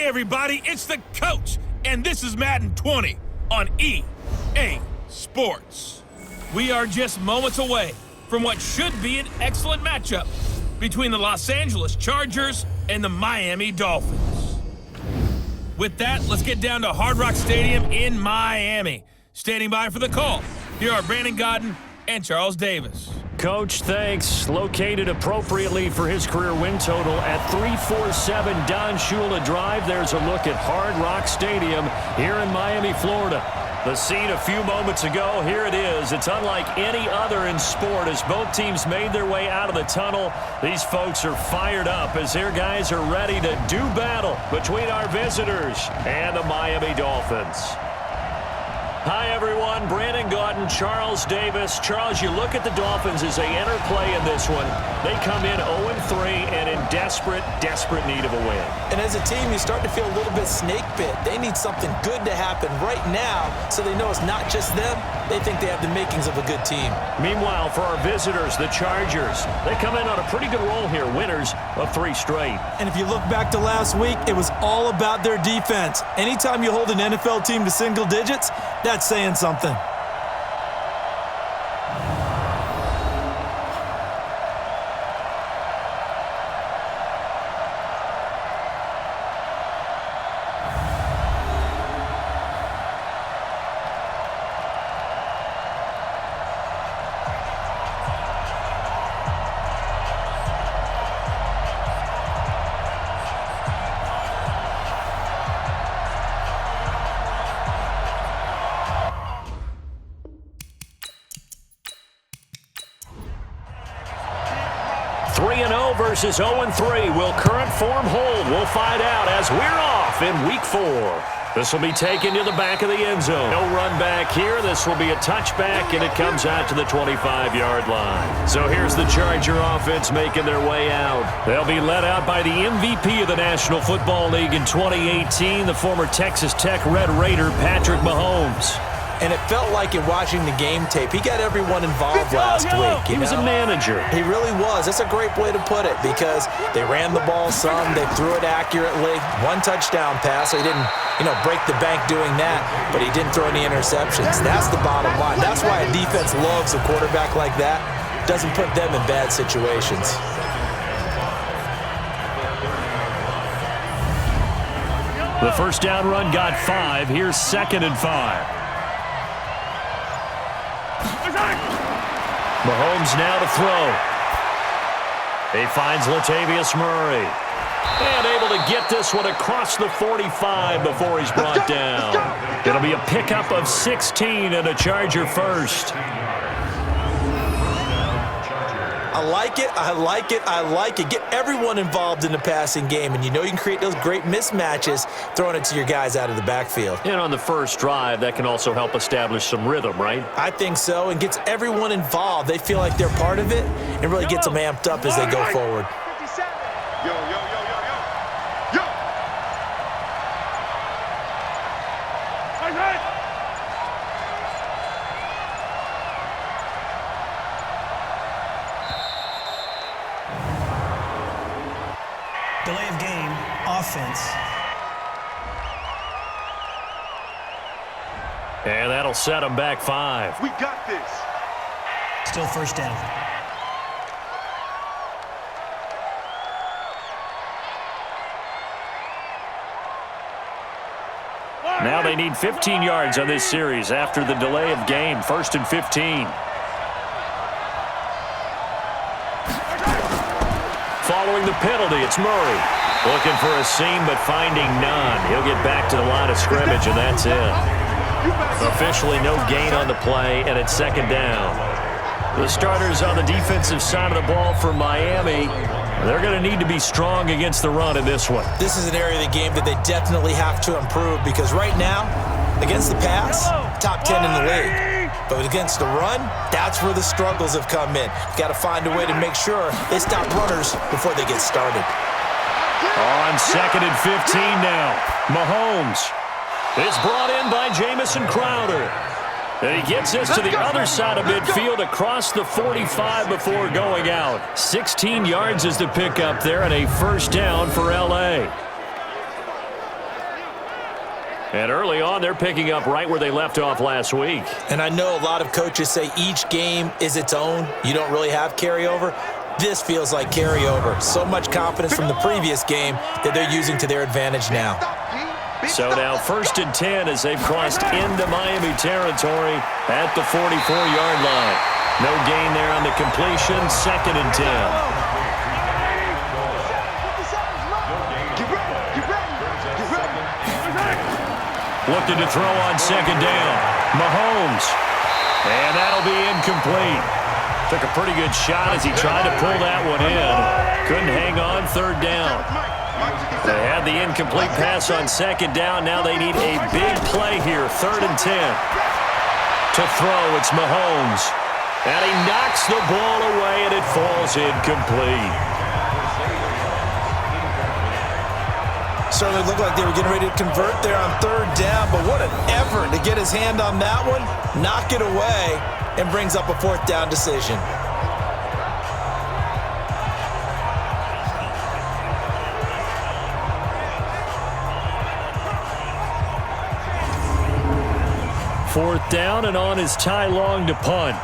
everybody, it's the coach, and this is Madden 20 on EA Sports. We are just moments away from what should be an excellent matchup between the Los Angeles Chargers and the Miami Dolphins. With that, let's get down to Hard Rock Stadium in Miami. Standing by for the call, here are Brandon Godden and Charles Davis. Coach, thanks. Located appropriately for his career win total at 347 Don Shula Drive. There's a look at Hard Rock Stadium here in Miami, Florida. The scene a few moments ago, here it is. It's unlike any other in sport as both teams made their way out of the tunnel. These folks are fired up as their guys are ready to do battle between our visitors and the Miami Dolphins. Hi, everyone. Brandon Godden, Charles Davis. Charles, you look at the Dolphins as they enter play in this one. They come in 0-3 and in desperate need of a win. And as a team, you start to feel a little bit snake bit. They need something good to happen right now so they know it's not just them. They think they have the makings of a good team. Meanwhile, for our visitors, the Chargers, they come in on a pretty good roll here, winners of 3 straight. And if you look back to last week, it was all about their defense. Anytime you hold an NFL team to single digits, that's saying something. Versus 0-3. Will current form hold? We'll find out as we're off in week 4. This will be taken to the back of the end zone. No run back here. This will be a touchback, and it comes out to the 25-yard line. So here's the Charger offense making their way out. They'll be led out by the MVP of the National Football League in 2018, the former Texas Tech Red Raider, Patrick Mahomes. And it felt like in watching the game tape, he got everyone involved last week. He was a manager. He really was. That's a great way to put it because they ran the ball some, they threw it accurately. 1 touchdown pass, so he didn't, break the bank doing that, but he didn't throw any interceptions. That's the bottom line. That's why a defense loves a quarterback like that. Doesn't put them in bad situations. The first down run got 5. Here's 2nd and 5. Mahomes now to throw. He finds Latavius Murray. And able to get this one across the 45 before he's brought down. It'll be a pickup of 16 and a Charger first. I like it, I like it, I like it. Get everyone involved in the passing game, and you can create those great mismatches throwing it to your guys out of the backfield. And on the first drive, that can also help establish some rhythm, right? I think so, and gets everyone involved. They feel like they're part of it, and really gets them amped up as they go forward. Yo, yo, yo, yo, yo. Yo! Delay of game, offense. And that'll set them back 5. We got this. Still first down. Now they need 15 yards on this series after the delay of game. 1st and 15. Following the penalty, it's Murray. Looking for a seam, but finding none. He'll get back to the line of scrimmage, and that's it. Officially no gain on the play, and it's 2nd down. The starters on the defensive side of the ball for Miami, they're going to need to be strong against the run in this one. This is an area of the game that they definitely have to improve because right now, against the pass, top 10 in the league. But against the run, that's where the struggles have come in. You've got to find a way to make sure they stop runners before they get started. On 2nd and 15 now, Mahomes is brought in by Jamison Crowder. And he gets us to the other side of midfield across the 45 before going out. 16 yards is the pickup there and a first down for L.A. And early on, they're picking up right where they left off last week. And I know a lot of coaches say each game is its own. You don't really have carryover. This feels like carryover. So much confidence from the previous game that they're using to their advantage now. So now 1st and 10 as they've crossed into Miami territory at the 44-yard line. No gain there on the completion. 2nd and 10. Looking to throw on 2nd down. Mahomes. And that'll be incomplete. Took a pretty good shot as he tried to pull that one in. Couldn't hang on 3rd down. They had the incomplete pass on 2nd down. Now they need a big play here. 3rd and 10. To throw, it's Mahomes. And he knocks the ball away, and it falls incomplete. Certainly looked like they were getting ready to convert there on 3rd down, but what an effort to get his hand on that one, knock it away, and brings up a 4th down decision. Fourth down, and on is Ty Long to punt.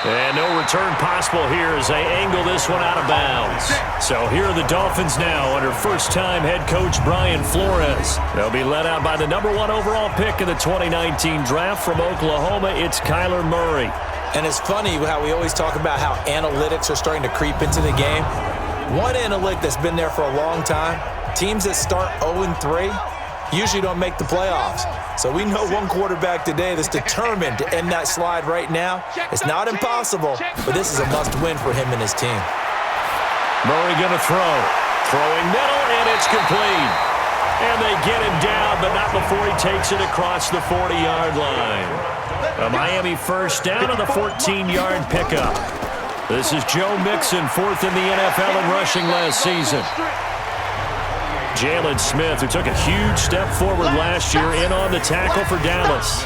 And no return possible here as they angle this one out of bounds. So here are the Dolphins now under first-time head coach Brian Flores. They'll be led out by the #1 overall pick in the 2019 draft from Oklahoma. It's Kyler Murray. And it's funny how we always talk about how analytics are starting to creep into the game. One analytic that's been there for a long time, teams that start 0-3 usually don't make the playoffs. So we know one quarterback today that's determined to end that slide right now. It's not impossible, but this is a must-win for him and his team. Murray going to throw. Throwing middle, and it's complete. And they get him down, but not before he takes it across the 40-yard line. A Miami first down on the 14-yard pickup. This is Joe Mixon, 4th in the NFL in rushing last season. Jalen Smith, who took a huge step forward last year, in on the tackle for Dallas.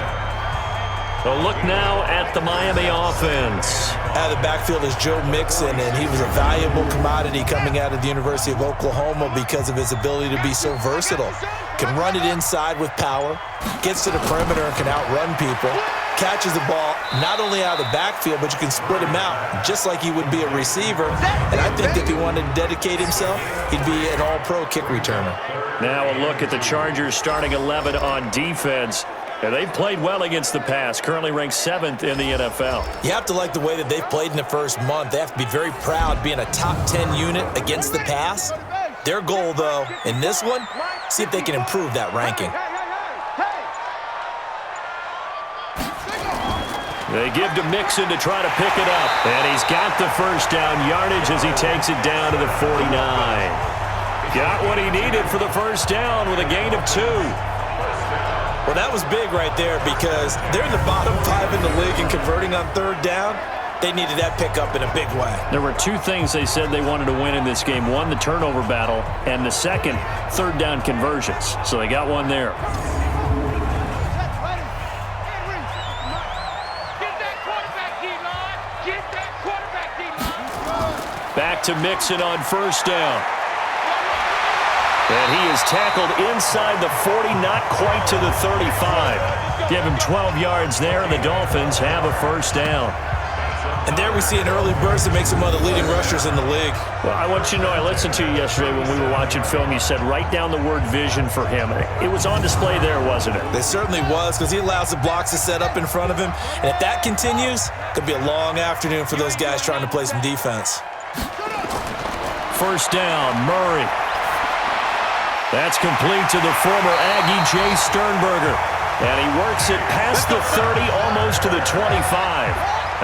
A look now at the Miami offense. Out of the backfield is Joe Mixon, and he was a valuable commodity coming out of the University of Oklahoma because of his ability to be so versatile. Can run it inside with power, gets to the perimeter and can outrun people, catches the ball not only out of the backfield, but you can split him out just like he would be a receiver. And I think if he wanted to dedicate himself, he'd be an all-pro kick returner. Now a look at the Chargers starting 11 on defense. And they've played well against the pass, currently ranked 7th in the NFL. You have to like the way that they've played in the first month. They have to be very proud being a top 10 unit against the pass. Their goal, though, in this one, see if they can improve that ranking. They give to Mixon to try to pick it up. And he's got the first down yardage as he takes it down to the 49. Got what he needed for the first down with a gain of 2. Well, that was big right there because they're in the bottom 5 in the league and converting on 3rd down. They needed that pickup in a big way. There were 2 things they said they wanted to win in this game. One, the turnover battle, and the second, 3rd down conversions. So they got one there. Back to Mixon on first down. And he is tackled inside the 40, not quite to the 35. Give him 12 yards there, and the Dolphins have a first down. And there we see an early burst that makes him one of the leading rushers in the league. Well, I want you to know, I listened to you yesterday when we were watching film. You said write down the word vision for him. It was on display there, wasn't it? It certainly was, because he allows the blocks to set up in front of him. And if that continues, it'll be a long afternoon for those guys trying to play some defense. First down, Murray. That's complete to the former Aggie, Jay Sternberger. And he works it past the 30, almost to the 25.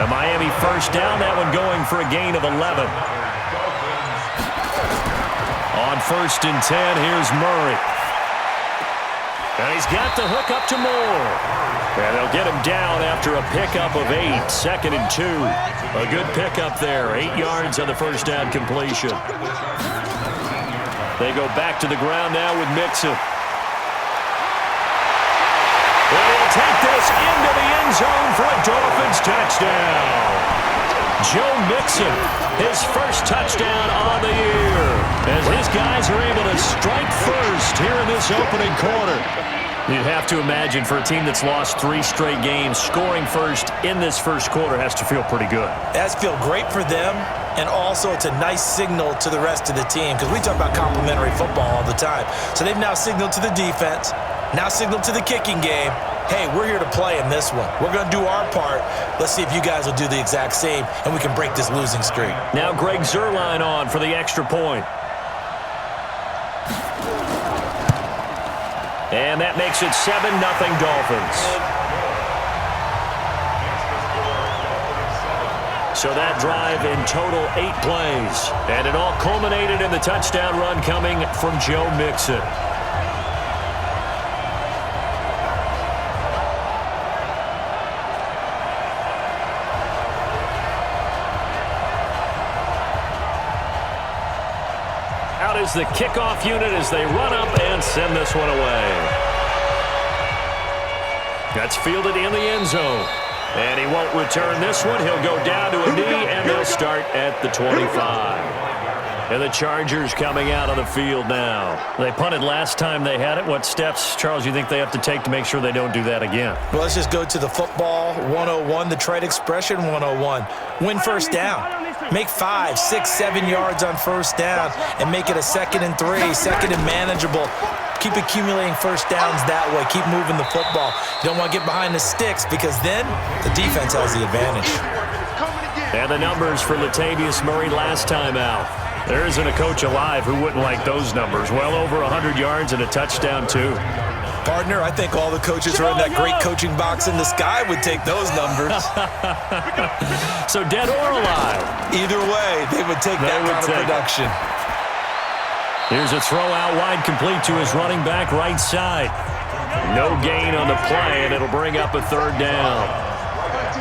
A Miami first down, that one going for a gain of 11. On 1st and 10, here's Murray. And he's got the hook up to Moore. And they'll get him down after a pickup of 8. 2nd and 2. A good pickup there. 8 yards on the first down completion. They go back to the ground now with Mixon. And he'll take this into the end zone for a Dolphins touchdown. Joe Mixon, his first touchdown on the year, as his guys are able to strike first here in this opening quarter. You'd have to imagine for a team that's lost 3 straight games, scoring first in this first quarter has to feel pretty good. It has to feel great for them, and also it's a nice signal to the rest of the team, because we talk about complimentary football all the time. So they've now signaled to the defense, now signaled to the kicking game, hey, we're here to play in this one. We're going to do our part. Let's see if you guys will do the exact same, and we can break this losing streak. Now Greg Zuerlein on for the extra point. And that makes it 7-0 Dolphins. So that drive in total 8 plays. And it all culminated in the touchdown run coming from Joe Mixon. Out is the kickoff unit as they run up and send this one away. That's fielded in the end zone. And he won't return this one. He'll go down to a knee, and they'll start at the 25. And the Chargers coming out on the field now. They punted last time they had it. What steps, Charles, you think they have to take to make sure they don't do that again? Well, let's just go to the football 101, the trade expression 101. Win first down. Make 5, 6, 7 yards on first down and make it a 2nd and 3, 2nd and manageable. Keep accumulating first downs that way. Keep moving the football. You don't want to get behind the sticks, because then the defense has the advantage. And the numbers for Latavius Murray last time out. There isn't a coach alive who wouldn't like those numbers. Well over 100 yards and a touchdown, too. Partner, I think all the coaches who are in that great coaching box in the sky would take those numbers. So dead or alive? Either way, they would take that kind of production. Here's a throw out wide, complete to his running back right side. No gain on the play, and it'll bring up a 3rd down.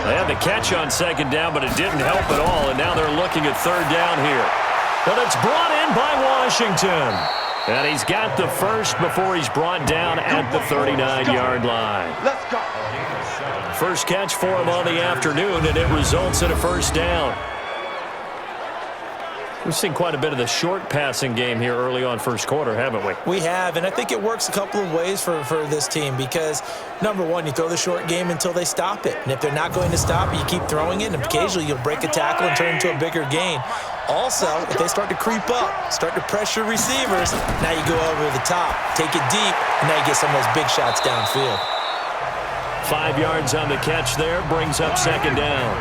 They had the catch on 2nd down, but it didn't help at all, and now they're looking at 3rd down here. But it's brought in by Washington. And he's got the first before he's brought down at the 39-yard line. Let's go. First catch for him on the afternoon, and it results in a 1st down. We've seen quite a bit of the short passing game here early on first quarter, haven't we? We have, and I think it works a couple of ways for this team, because, number one, you throw the short game until they stop it. And if they're not going to stop it, you keep throwing it, and occasionally you'll break a tackle and turn it into a bigger gain. Also, if they start to creep up, start to pressure receivers, now you go over the top, take it deep, and now you get some of those big shots downfield. 5 yards on the catch there, brings up 2nd down.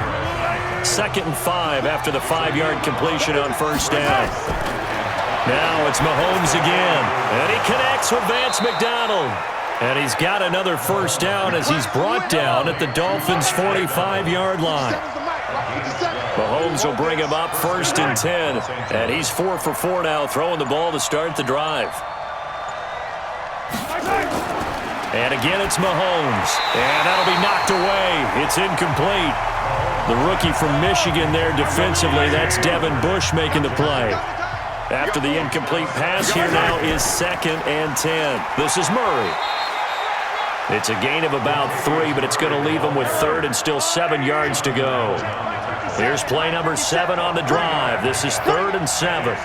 2nd and 5 after the 5-yard completion on 1st down. Now it's Mahomes again, and he connects with Vance McDonald. And he's got another 1st down as he's brought down at the Dolphins' 45-yard line. Mahomes will bring him up 1st and 10, and he's 4 for 4 now, throwing the ball to start the drive. And again, it's Mahomes, and that'll be knocked away. It's incomplete. The rookie from Michigan there defensively, that's Devin Bush making the play. After the incomplete pass, here now is 2nd and 10. This is Murray. It's a gain of about 3, but it's going to leave him with 3rd and still 7 yards to go. Here's play number 7 on the drive. This is 3rd and 7.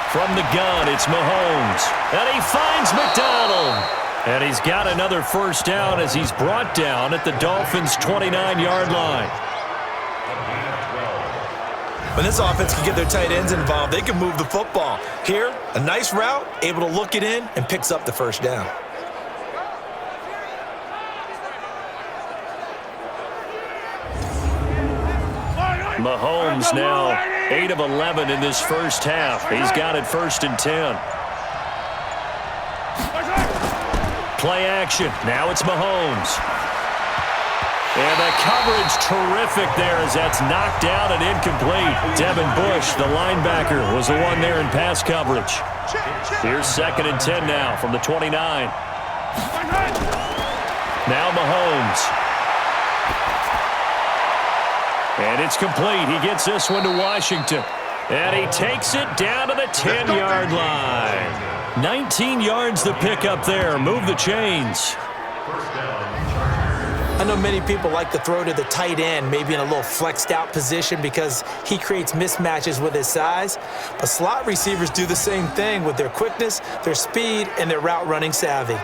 From the gun, it's Mahomes. And he finds McDonald. And he's got another 1st down as he's brought down at the Dolphins' 29-yard line. When this offense can get their tight ends involved, they can move the football. Here, a nice route, able to look it in, and picks up the 1st down. Mahomes now 8 of 11 in this first half. He's got it 1st and 10. Play action. Now it's Mahomes. And the coverage terrific there as that's knocked out and incomplete. Devin Bush, the linebacker, was the one there in pass coverage. Here's 2nd and 10 now from the 29. Now Mahomes. And it's complete. He gets this one to Washington. And he takes it down to the 10-yard line. 19 yards to pick up there. Move the chains. I know many people like to throw to the tight end, maybe in a little flexed out position because he creates mismatches with his size. But slot receivers do the same thing with their quickness, their speed, and their route running savvy.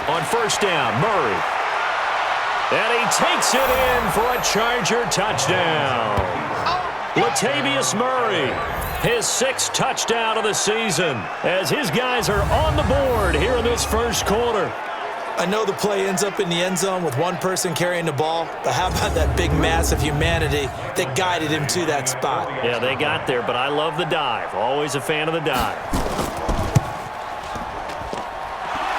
On first down, Murray. And he takes it in for a Charger touchdown. Latavius Murray, his 6th touchdown of the season, as his guys are on the board here in this first quarter. I know the play ends up in the end zone with one person carrying the ball, but how about that big mass of humanity that guided him to that spot? Yeah, they got there, but I love the dive. Always a fan of the dive.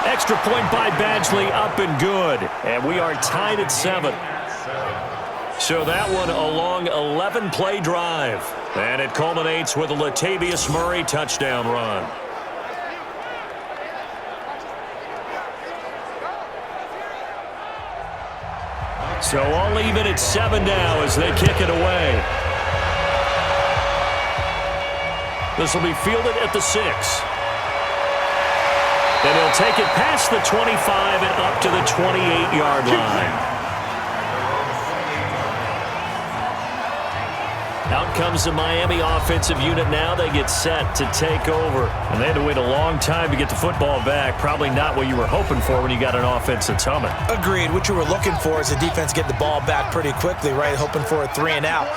Extra point by Badgley, up and good. And we are tied at 7. So that one a long 11-play drive. And it culminates with a Latavius Murray touchdown run. So all even at 7 now as they kick it away. This will be fielded at the 6. And he'll take it past the 25 and up to the 28-yard line. Out comes the Miami offensive unit now. They get set to take over. And they had to wait a long time to get the football back. Probably not what you were hoping for when you got an offense that's humming. Agreed. What you were looking for is the defense get the ball back pretty quickly, right? Hoping for a 3 and out.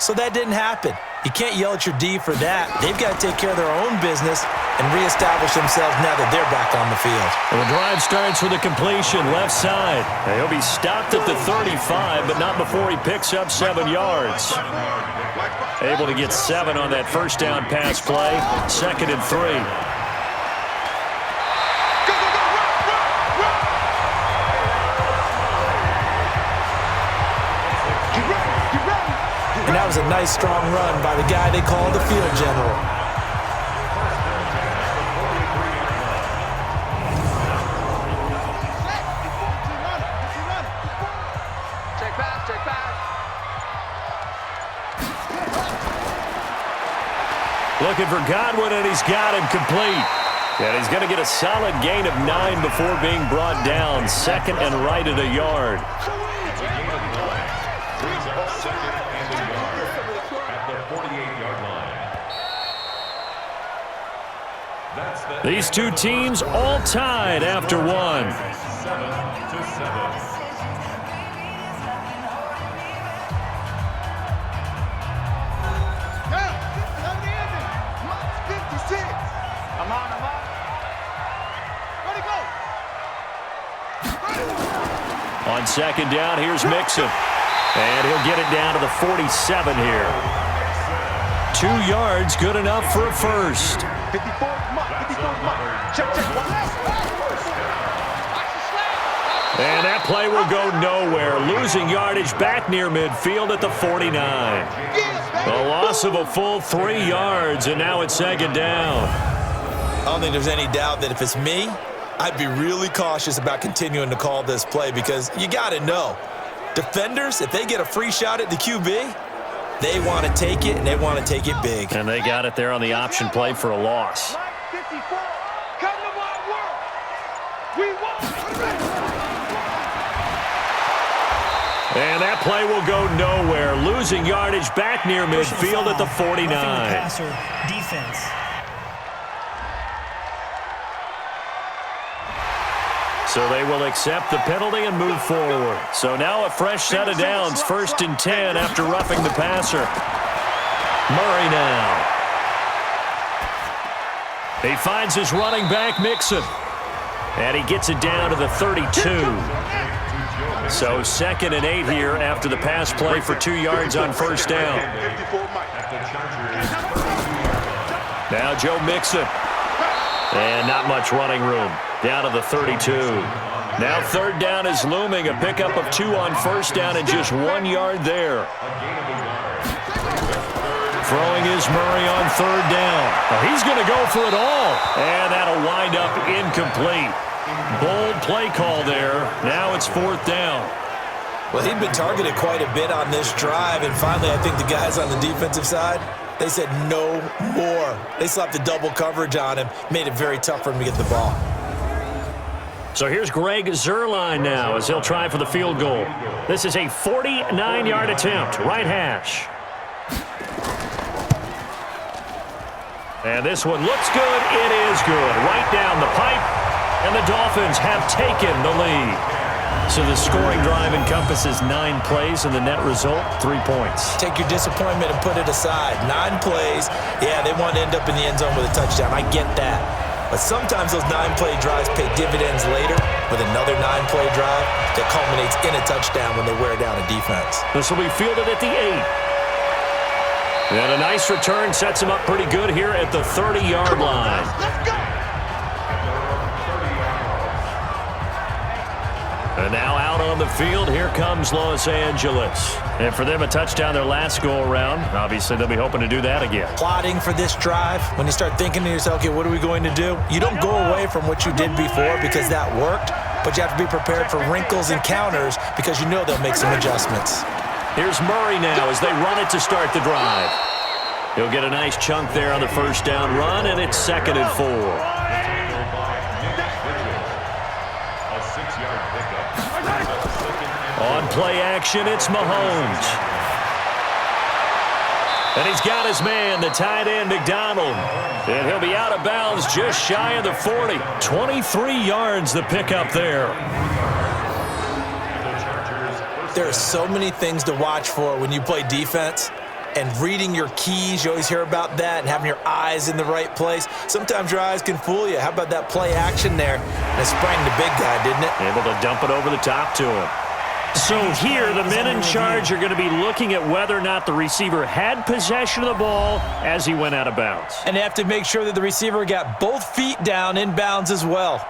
So that didn't happen. You can't yell at your D for that. They've got to take care of their own business and reestablish themselves now that they're back on the field. Well, the drive starts with a completion left side. He'll be stopped at the 35, but not before he picks up 7 yards. Able to get 7 on that first down pass play. 2nd and 3. And that was a nice, strong run by the guy they call the field general. Check back. Looking for Godwin, and he's got him complete. And he's going to get a solid gain of 9 before being brought down. 2nd and right at a yard. These two teams all tied after 1. 7-7. On 2nd down, here's Mixon. And he'll get it down to the 47 here. 2 yards, good enough for a first. 54, check. And that play will go nowhere. Losing yardage back near midfield at the 49. A loss of a full 3 yards, and now it's 2nd down. I don't think there's any doubt that if it's me, I'd be really cautious about continuing to call this play because you got to know, defenders, if they get a free shot at the QB, they want to take it, and they want to take it big. And they got it there on the option play for a loss. 54, come to my work. We won. And that play will go nowhere. Losing yardage back near midfield at the 49. Passer defense. So they will accept the penalty and move forward. So now a fresh set of downs. 1st and 10 after roughing the passer. Murray now. He finds his running back, Mixon. And he gets it down to the 32. So 2nd and 8 here after the pass play for 2 yards on 1st down. Now Joe Mixon. And not much running room. Down to the 32. Now 3rd down is looming. A pickup of 2 on 1st down and just 1 yard there. Throwing is Murray on third down. Oh, he's going to go for it all. And that'll wind up incomplete. Bold play call there. Now it's fourth down. Well, he'd been targeted quite a bit on this drive, and finally I think the guys on the defensive side, they said no more. They slapped the double coverage on him, made it very tough for him to get the ball. So here's Greg Zuerlein now as he'll try for the field goal. This is a 49-yard attempt, right hash. And this one looks good. It is good. Right down the pipe, and the Dolphins have taken the lead. So the scoring drive encompasses 9 plays, and the net result, 3 points. Take your disappointment and put it aside. 9 plays, yeah, they want to end up in the end zone with a touchdown. I get that. But sometimes those 9-play drives pay dividends later with another 9-play drive that culminates in a touchdown when they wear down a defense. This will be fielded at the 8. And a nice return sets him up pretty good here at the 30-yard line. Let's go! And now out on the field, here comes Los Angeles. And for them, a touchdown their last go-around. Obviously, they'll be hoping to do that again. Plotting for this drive, when you start thinking to yourself, okay, what are we going to do? You don't go away from what you did before because that worked, but you have to be prepared for wrinkles and counters because you know they'll make some adjustments. Here's Murray now as they run it to start the drive. He'll get a nice chunk there on the first down run, and it's 2nd and 4. On play action, it's Mahomes. And he's got his man, the tight end, McDonald. And he'll be out of bounds just shy of the 40. 23 yards the pickup there. There are so many things to watch for when you play defense. And reading your keys, you always hear about that, and having your eyes in the right place. Sometimes your eyes can fool you. How about that play action there? And it sprang the big guy, didn't it? Able to dump it over the top to him. So here, the men in charge are going to be looking at whether or not the receiver had possession of the ball as he went out of bounds. And they have to make sure that the receiver got both feet down in bounds as well.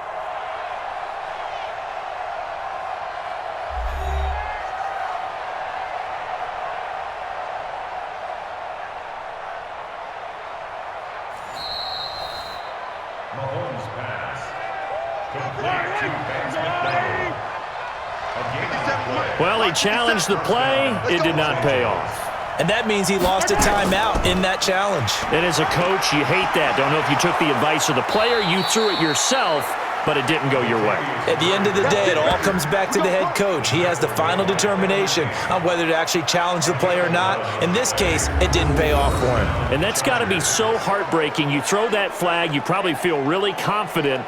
Well, he challenged the play. It did not pay off. And that means he lost a timeout in that challenge. And as a coach, you hate that. Don't know if you took the advice of the player. You threw it yourself, but it didn't go your way. At the end of the day, it all comes back to the head coach. He has the final determination on whether to actually challenge the play or not. In this case, it didn't pay off for him. And that's got to be so heartbreaking. You throw that flag, you probably feel really confident,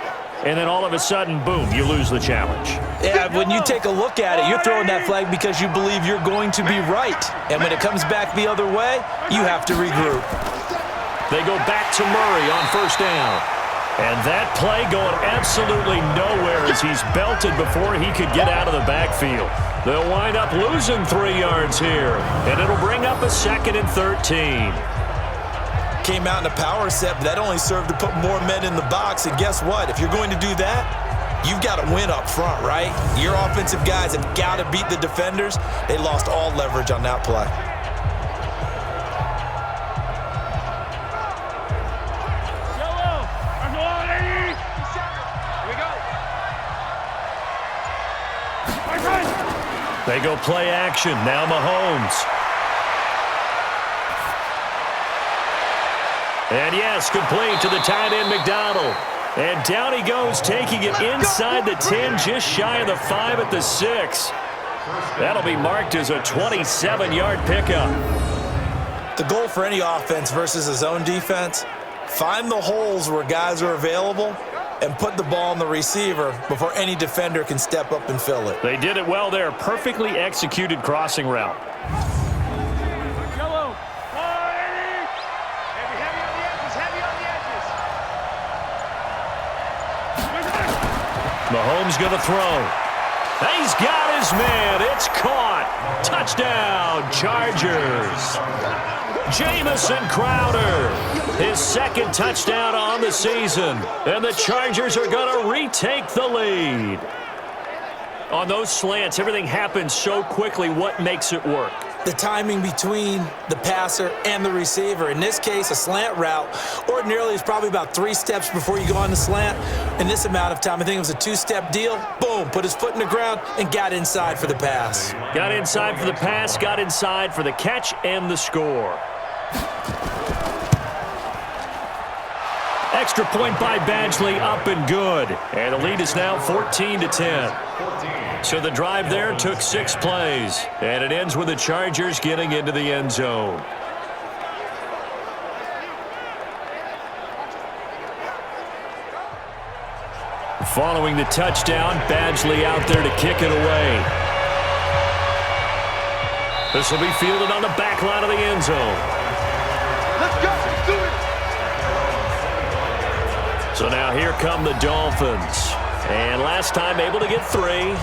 and then all of a sudden, boom, you lose the challenge. Yeah, when you take a look at it, you're throwing that flag because you believe you're going to be right. And when it comes back the other way, you have to regroup. They go back to Murray on first down. And that play going absolutely nowhere as he's belted before he could get out of the backfield. They'll wind up losing 3 yards here, and it'll bring up a 2nd and 13. Came out in a power set, but that only served to put more men in the box. And guess what? If you're going to do that, you've got to win up front, right? Your offensive guys have got to beat the defenders. They lost all leverage on that play. They go play action. Now Mahomes. And yes, complete to the tight end, McDonald. And down he goes, taking it inside the 10, just shy of the 5 at the 6. That'll be marked as a 27-yard pickup. The goal for any offense versus his own defense, find the holes where guys are available and put the ball on the receiver before any defender can step up and fill it. They did it well there. Perfectly executed crossing route. Mahomes going to throw. He's got his man. It's caught. Touchdown, Chargers. Jamison Crowder, his 2nd touchdown on the season. And the Chargers are going to retake the lead. On those slants, everything happens so quickly. What makes it work? the timing between the passer and the receiver. In this case, a slant route ordinarily is probably about 3 steps before you go on the slant. In this amount of time, I think it was a 2-step deal. Boom, put his foot in the ground and got inside for the pass. Got inside for the pass, got inside for the catch and the score. Extra point by Badgley, up and good. And the lead is now 14-10. So the drive there took 6 plays. And it ends with the Chargers getting into the end zone. Following the touchdown, Badgley out there to kick it away. This will be fielded on the back line of the end zone. Let's go. Let's do it. So now here come the Dolphins. And last time able to get 3.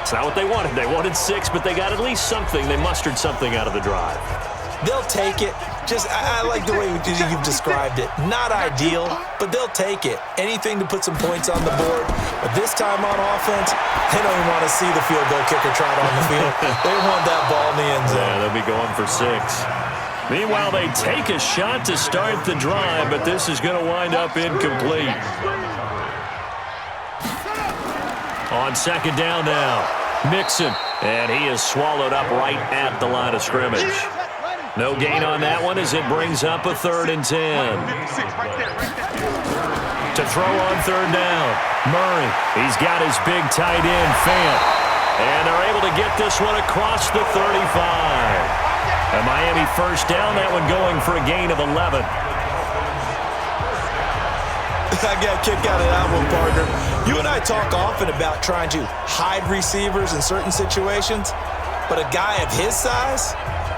It's not what they wanted. They wanted 6, but they got at least something. They mustered something out of the drive. They'll take it. I like the way you've described it. Not ideal, but they'll take it. Anything to put some points on the board. But this time on offense, they don't even want to see the field goal kicker trot on the field. They want that ball in the end zone. Yeah, they'll be going for 6. Meanwhile, they take a shot to start the drive, but this is going to wind up incomplete. On second down now, Mixon, and he is swallowed up right at the line of scrimmage. No gain on that one as it brings up a 3rd and 10. To throw on 3rd down, Murray. He's got his big tight end, Fant. And they're able to get this one across the 35. A Miami first down, that one going for a gain of 11. I got a kick out of that one, partner. You and I talk often about trying to hide receivers in certain situations, but a guy of his size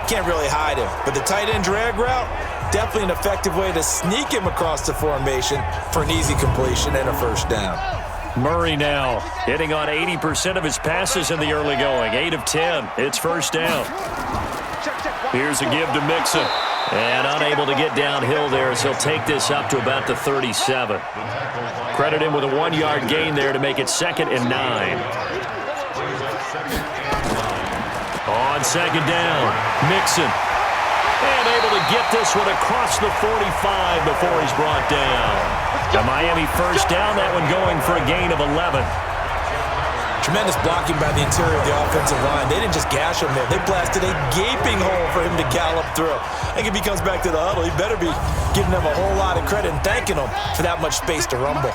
can't really hide him. But the tight end drag route, definitely an effective way to sneak him across the formation for an easy completion and a first down. Murray now hitting on 80% of his passes in the early going. 8 of 10. It's first down. Here's a give to Mixon. And unable to get downhill there as he'll take this up to about the 37. Credit him with a 1-yard gain there to make it 2nd and 9. On second down, Mixon. And able to get this one across the 45 before he's brought down. The Miami first down, that one going for a gain of 11. Tremendous blocking by the interior of the offensive line. They didn't just gash him there. They blasted a gaping hole for him to gallop through. I think if he comes back to the huddle, he better be giving them a whole lot of credit and thanking them for that much space to rumble.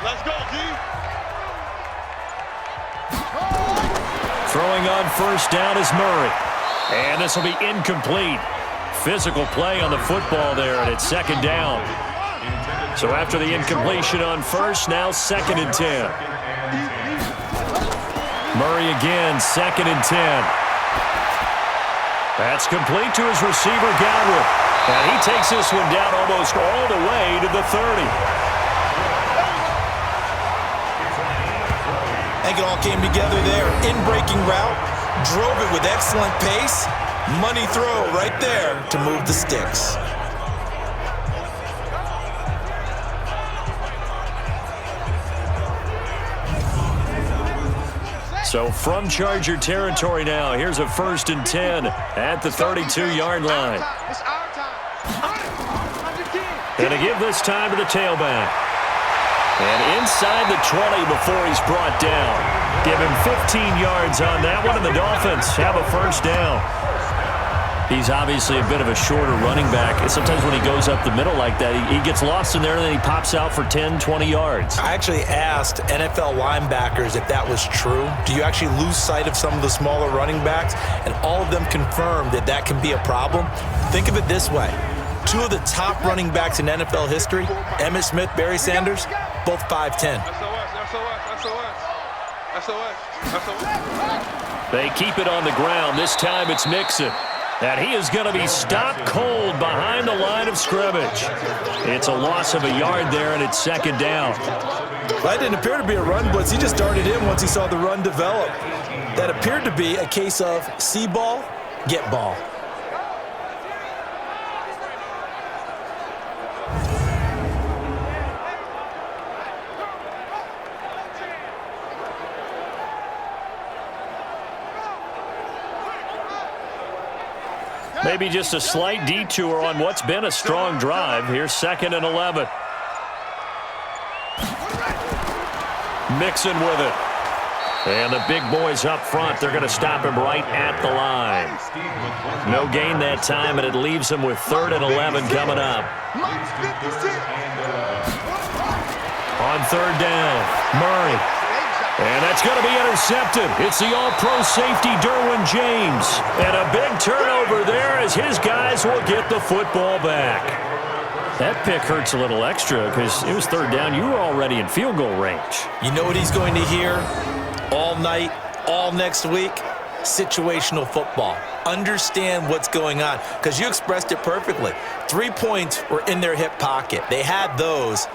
Let's go, G. Throwing on first down is Murray. And this will be incomplete. Physical play on the football there, and it's 2nd down. So after the incompletion on first, now 2nd and 10. Murray again, 2nd and 10. That's complete to his receiver, Godwin. And he takes this one down almost all the way to the 30. I think it all came together there. In-breaking route, drove it with excellent pace. Money throw right there to move the sticks. So from Charger territory now, here's a 1st and 10 at the 32-yard line. It's our time. And to give this time to the tailback. And inside the 20 before he's brought down. Give him 15 yards on that one, and the Dolphins have a first down. He's obviously a bit of a shorter running back. Sometimes when he goes up the middle like that, he gets lost in there, and then he pops out for 10, 20 yards. I actually asked NFL linebackers if that was true. Do you actually lose sight of some of the smaller running backs? And all of them confirmed that that can be a problem. Think of it this way. 2 of the top running backs in NFL history, Emmitt Smith, Barry Sanders, both 5'10". They keep it on the ground. This time it's Mixon. And he is going to be stopped cold behind the line of scrimmage. It's a loss of a yard there, and it's 2nd down. That didn't appear to be a run blitz. He just darted in once he saw the run develop. That appeared to be a case of see ball, get ball. Maybe just a slight detour on what's been a strong drive. Here's 2nd and 11. Mixon with it. And the big boys up front, they're going to stop him right at the line. No gain that time, and it leaves him with 3rd and 11 coming up. On 3rd down, Murray. And that's going to be intercepted. It's the all-pro safety, Derwin James. And a big turnover there as his guys will get the football back. That pick hurts a little extra because it was 3rd down. You were already in field goal range. You know what he's going to hear all night, all next week? Situational football. Understand what's going on, because you expressed it perfectly. 3 points were in their hip pocket. They had those.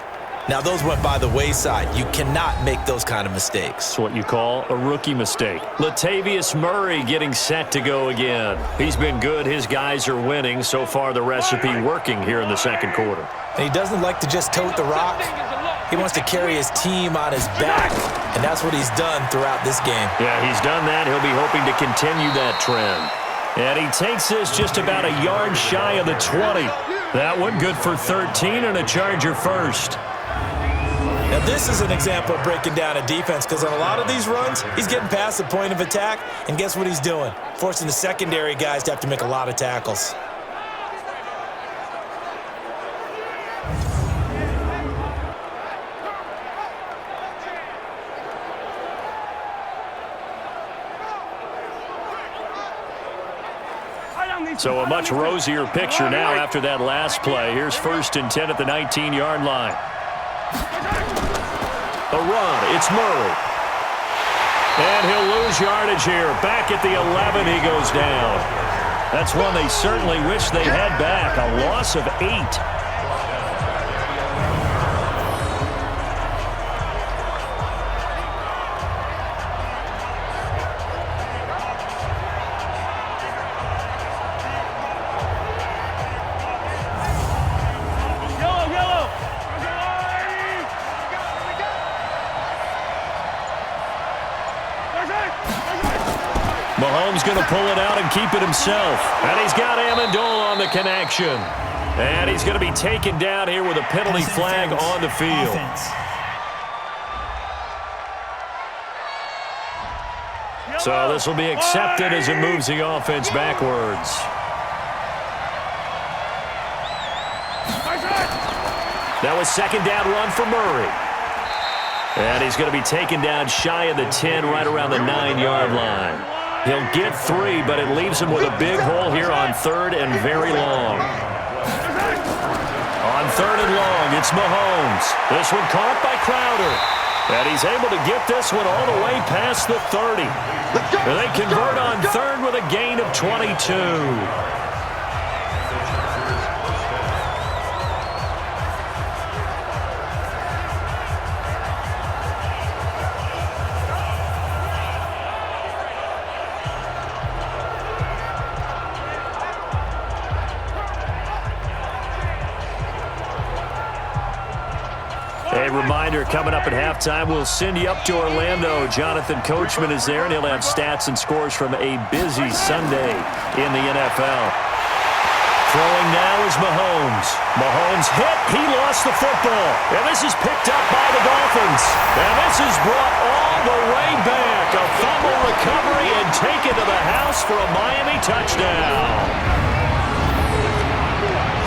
Now, those went by the wayside. You cannot make those kind of mistakes. It's what you call a rookie mistake. Latavius Murray getting set to go again. He's been good. His guys are winning. So far, the recipe working here in the 2nd quarter. And he doesn't like to just tote the rock. He wants to carry his team on his back, and that's what he's done throughout this game. Yeah, he's done that. He'll be hoping to continue that trend. And he takes this just about a yard shy of the 20. That one good for 13 and a Charger first. Now, this is an example of breaking down a defense, because on a lot of these runs, he's getting past the point of attack, and guess what he's doing? Forcing the secondary guys to have to make a lot of tackles. So a much rosier picture now after that last play. Here's 1st and 10 at the 19-yard line. A run, it's Murray. And he'll lose yardage here. Back at the 11, he goes down. That's one they certainly wish they had back. A loss of 8. Mahomes going to pull it out and keep it himself. And he's got Amendola on the connection. And he's going to be taken down here with a penalty flag on the field. So this will be accepted as it moves the offense backwards. That was 2nd down run for Murray. And he's going to be taken down shy of the 10, right around the 9-yard line. He'll get 3, but it leaves him with a big hole here on 3rd and very long. On 3rd and long, it's Mahomes. This one caught by Crowder. And he's able to get this one all the way past the 30. And they convert on 3rd with a gain of 22. A reminder, coming up at halftime, we'll send you up to Orlando. Jonathan Coachman is there, and he'll have stats and scores from a busy Sunday in the NFL. Throwing now is Mahomes. Mahomes hit. He lost the football. And this is picked up by the Dolphins. And this is brought all the way back. A fumble recovery and taken to the house for a Miami touchdown.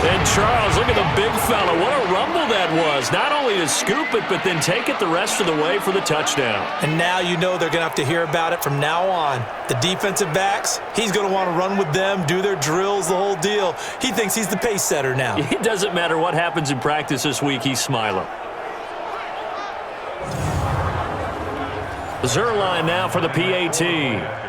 And Charles, look at the big fella. What a rumble that was. Not only to scoop it, but then take it the rest of the way for the touchdown. And now you know they're going to have to hear about it from now on. The defensive backs, he's going to want to run with them, do their drills, the whole deal. He thinks he's the pace setter now. It doesn't matter what happens in practice this week, he's smiling. Zerline now for the PAT.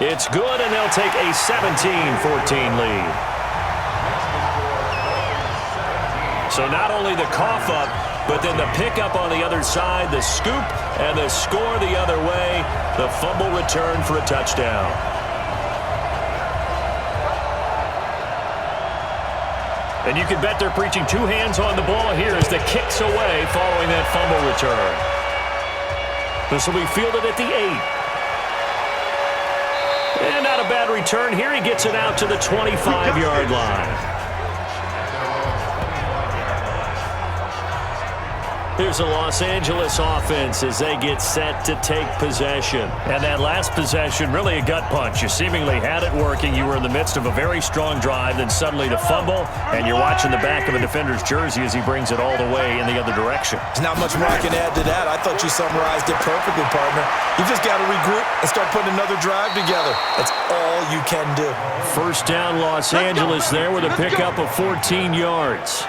It's good, and they'll take a 17-14 lead. So not only the cough up, but then the pickup on the other side, the scoop, and the score the other way, the fumble return for a touchdown. And you can bet they're preaching 2 hands on the ball here as the kick's away following that fumble return. This will be fielded at the 8. And not a bad return here. He gets it out to the 25-yard line. Here's the Los Angeles offense as they get set to take possession. And that last possession, really a gut punch. You seemingly had it working. You were in the midst of a very strong drive, then suddenly to fumble, and you're watching the back of a defender's jersey as he brings it all the way in the other direction. There's not much more I can add to that. I thought you summarized it perfectly, partner. You just got to regroup and start putting another drive together. That's all you can do. First down, Los Angeles there with a pickup of 14 yards.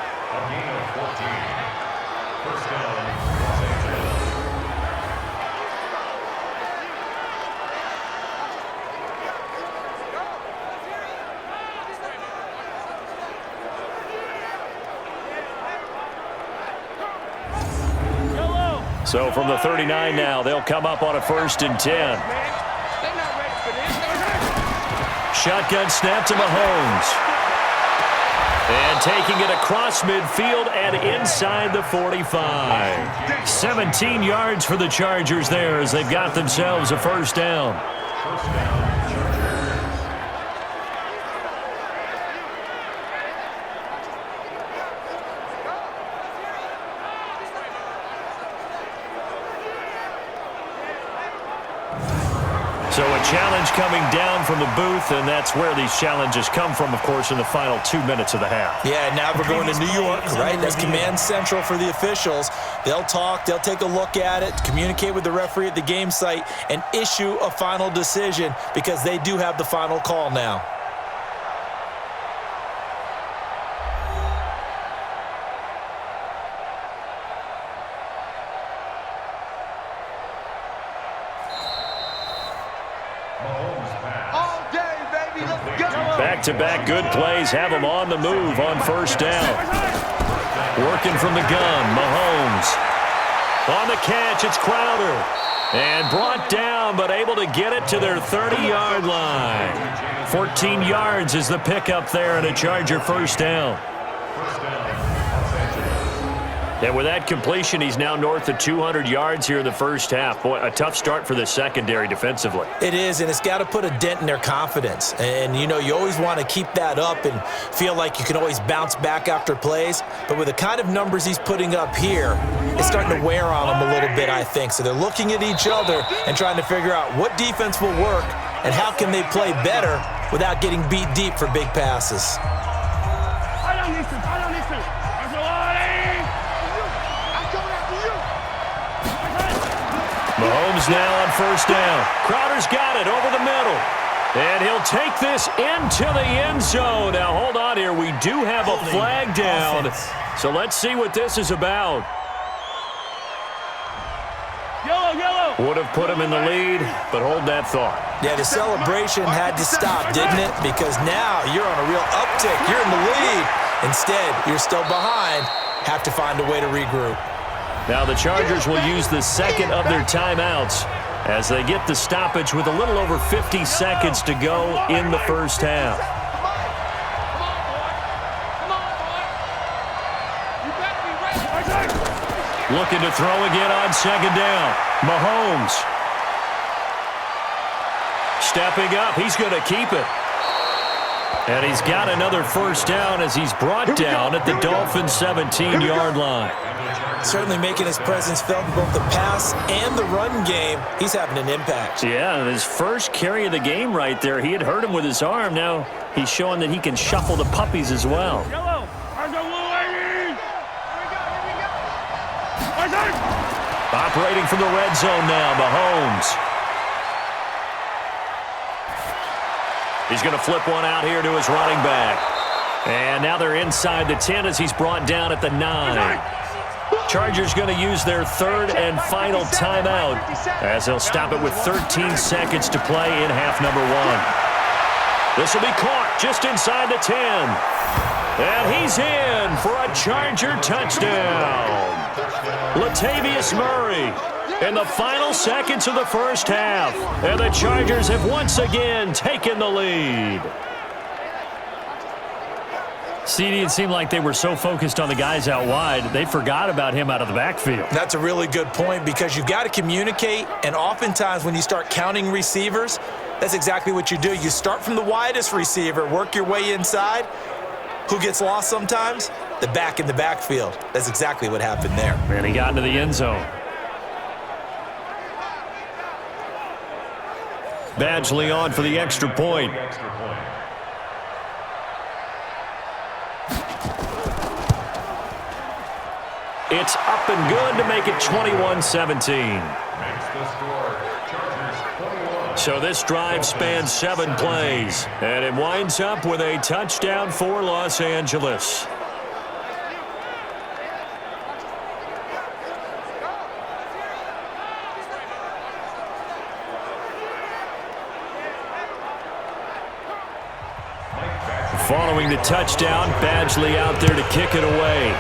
So from the 39 now, they'll come up on a 1st and 10. Shotgun snap to Mahomes. And taking it across midfield and inside the 45. 17 yards for the Chargers there as they've got themselves a 1st down. So a challenge coming down from the booth, and that's where these challenges come from, of course, in the final 2 minutes of the half. Yeah, now we're going to New York, right? That's command central for the officials. They'll talk, they'll take a look at it, communicate with the referee at the game site, and issue a final decision because they do have the final call now. Back-to-back good plays have them on the move on 1st down. Working from the gun, Mahomes. On the catch, it's Crowder. And brought down, but able to get it to their 30-yard line. 14 yards is the pickup there and a Charger 1st down. And with that completion, he's now north of 200 yards here in the 1st half. Boy, a tough start for the secondary defensively. It is, and it's got to put a dent in their confidence. And, you know, you always want to keep that up and feel like you can always bounce back after plays. But with the kind of numbers he's putting up here, it's starting to wear on them a little bit, I think. So they're looking at each other and trying to figure out what defense will work and how can they play better without getting beat deep for big passes. Mahomes now on 1st down. Crowder's got it over the middle. And he'll take this into the end zone. Now, hold on here. We do have a flag down. So let's see what this is about. Yellow. Would have put him in the lead, but hold that thought. Yeah, the celebration had to stop, didn't it? Because now you're on a real uptick. You're in the lead. Instead, you're still behind. Have to find a way to regroup. Now the Chargers will use the second of their timeouts as they get the stoppage with a little over 50 seconds to go in the 1st half. Looking to throw again on 2nd down. Mahomes. Stepping up. He's going to keep it. And he's got another 1st down as he's brought down at the Dolphins' 17-yard line. Certainly making his presence felt in both the pass and the run game. He's having an impact. Yeah, his first carry of the game right there. He had hurt him with his arm. Now he's showing that he can shuffle the puppies as well. Operating from the red zone now, Mahomes. He's going to flip one out here to his running back. And now they're inside the 10 as he's brought down at the 9. Chargers going to use their 3rd and final timeout as they'll stop it with 13 seconds to play in half number 1. This will be caught just inside the 10. And he's in for a Charger touchdown. Latavius Murray in the final seconds of the 1st half. And the Chargers have once again taken the lead. CD, it seemed like they were so focused on the guys out wide, they forgot about him out of the backfield. That's a really good point because you've got to communicate, and oftentimes when you start counting receivers, That's exactly what you do. You start from the widest receiver, work your way inside. Who gets lost sometimes? The back in the backfield. That's exactly what happened there. And he got into the end zone. Badgley on for the extra point. It's up and good to make it 21-17. So this drive spans 7 plays, and it winds up with a touchdown for Los Angeles. Following the touchdown, Badgley out there to kick it away.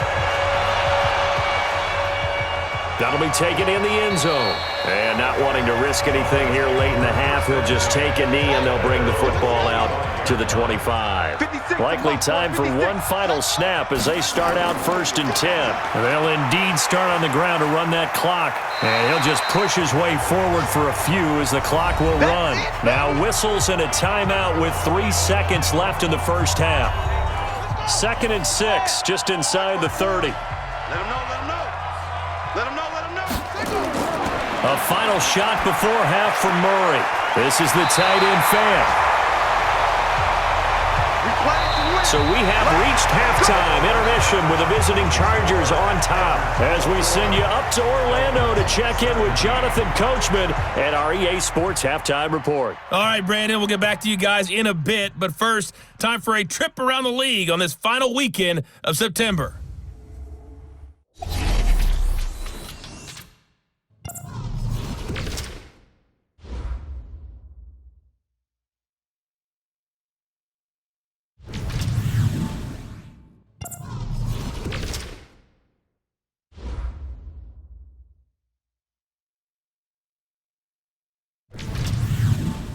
That'll be taken in the end zone. And not wanting to risk anything here late in the half, he'll just take a knee and they'll bring the football out to the 25. Likely time for one final snap as they start out 1st and 10. They'll indeed start on the ground to run that clock. And he'll just push his way forward for a few as the clock will run. Now whistles and a timeout with 3 seconds left in the first half. 2nd and 6, just inside the 30. Let him know, let him know. Let him know, let him know. A final shot before half from Murray. This is the tight end fan. So we have reached halftime. Intermission with the visiting Chargers on top as we send you up to Orlando to check in with Jonathan Coachman and our EA Sports Halftime Report. All right, Brandon, we'll get back to you guys in a bit. But first, time for a trip around the league on this final weekend of September.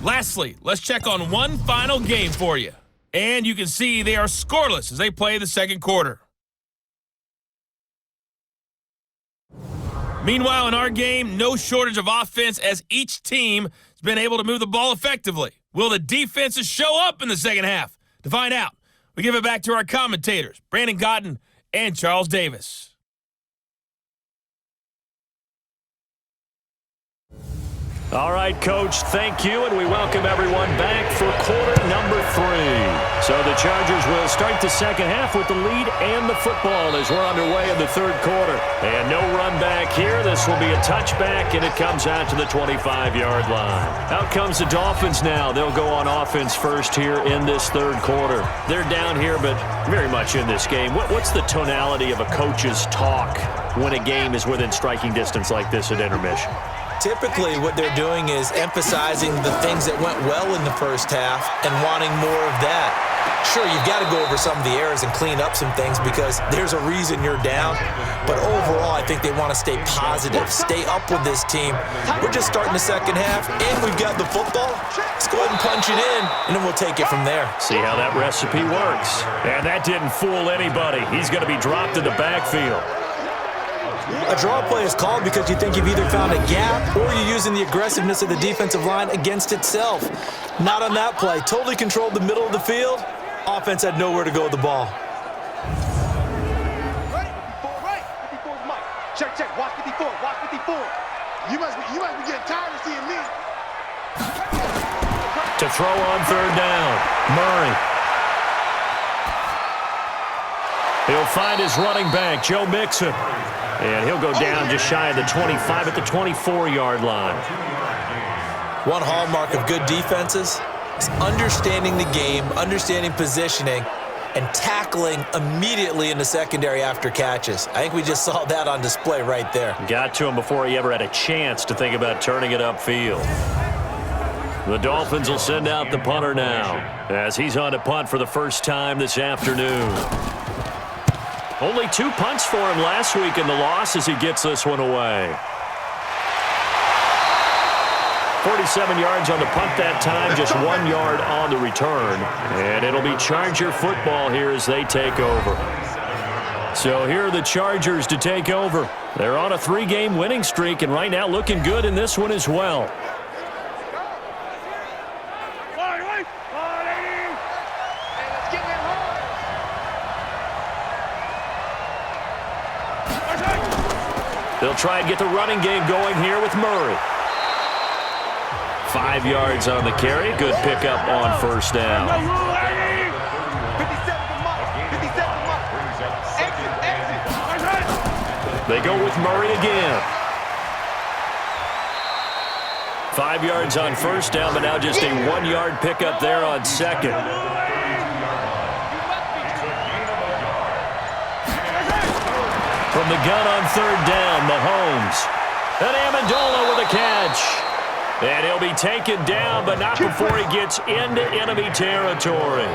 Lastly, let's check on one final game for you. And you can see they are scoreless as they play the second quarter. Meanwhile, in our game, no shortage of offense as each team has been able to move the ball effectively. Will the defenses show up in the second half? To find out, we give it back to our commentators, Brandon Cotton and Charles Davis. All right, Coach, thank you, and we welcome everyone back for quarter number 3. So the Chargers will start the second half with the lead and the football as we're underway in the third quarter. And no run back here. This will be a touchback, and it comes out to the 25-yard line. Out comes the Dolphins now. They'll go on offense first here in this third quarter. They're down here, but very much in this game. What's the tonality of a coach's talk when a game is within striking distance like this at intermission? Typically, what they're doing is emphasizing the things that went well in the first half and wanting more of that. Sure, you've got to go over some of the errors and clean up some things because there's a reason you're down. But overall, I think they want to stay positive, stay up with this team. We're just starting the second half, and we've got the football. Let's go ahead and punch it in, and then we'll take it from there. See how that recipe works. And that didn't fool anybody. He's going to be dropped in the backfield. A draw play is called because you think you've either found a gap or you're using the aggressiveness of the defensive line against itself. Not on that play. Totally controlled the middle of the field. Offense had nowhere to go with the ball. Right. 54's Mike. Check. Watch 54. Watch 54. You must be getting tired of seeing me. To throw on third down, Murray. He'll find his running back, Joe Mixon. And he'll go down just shy of the 25 at the 24-yard line. One hallmark of good defenses is understanding the game, understanding positioning, and tackling immediately in the secondary after catches. I think we just saw that on display right there. Got to him before he ever had a chance to think about turning it upfield. The Dolphins will send out the punter now as he's on to punt for the first time this afternoon. Only 2 punts for him last week in the loss as he gets this one away. 47 yards on the punt that time, just 1 yard on the return. And it'll be Charger football here as they take over. So here are the Chargers to take over. They're on a 3-game winning streak and right now looking good in this one as well. They'll try and get the running game going here with Murray. 5 yards on the carry. Good pickup on first down. 57 to Mike. 57 to Mike. Exit. They go with Murray again. 5 yards on first down, but now just a 1-yard pickup there on second. From the gun on third down, Mahomes. And Amendola with a catch. And he'll be taken down, but not before he gets into enemy territory.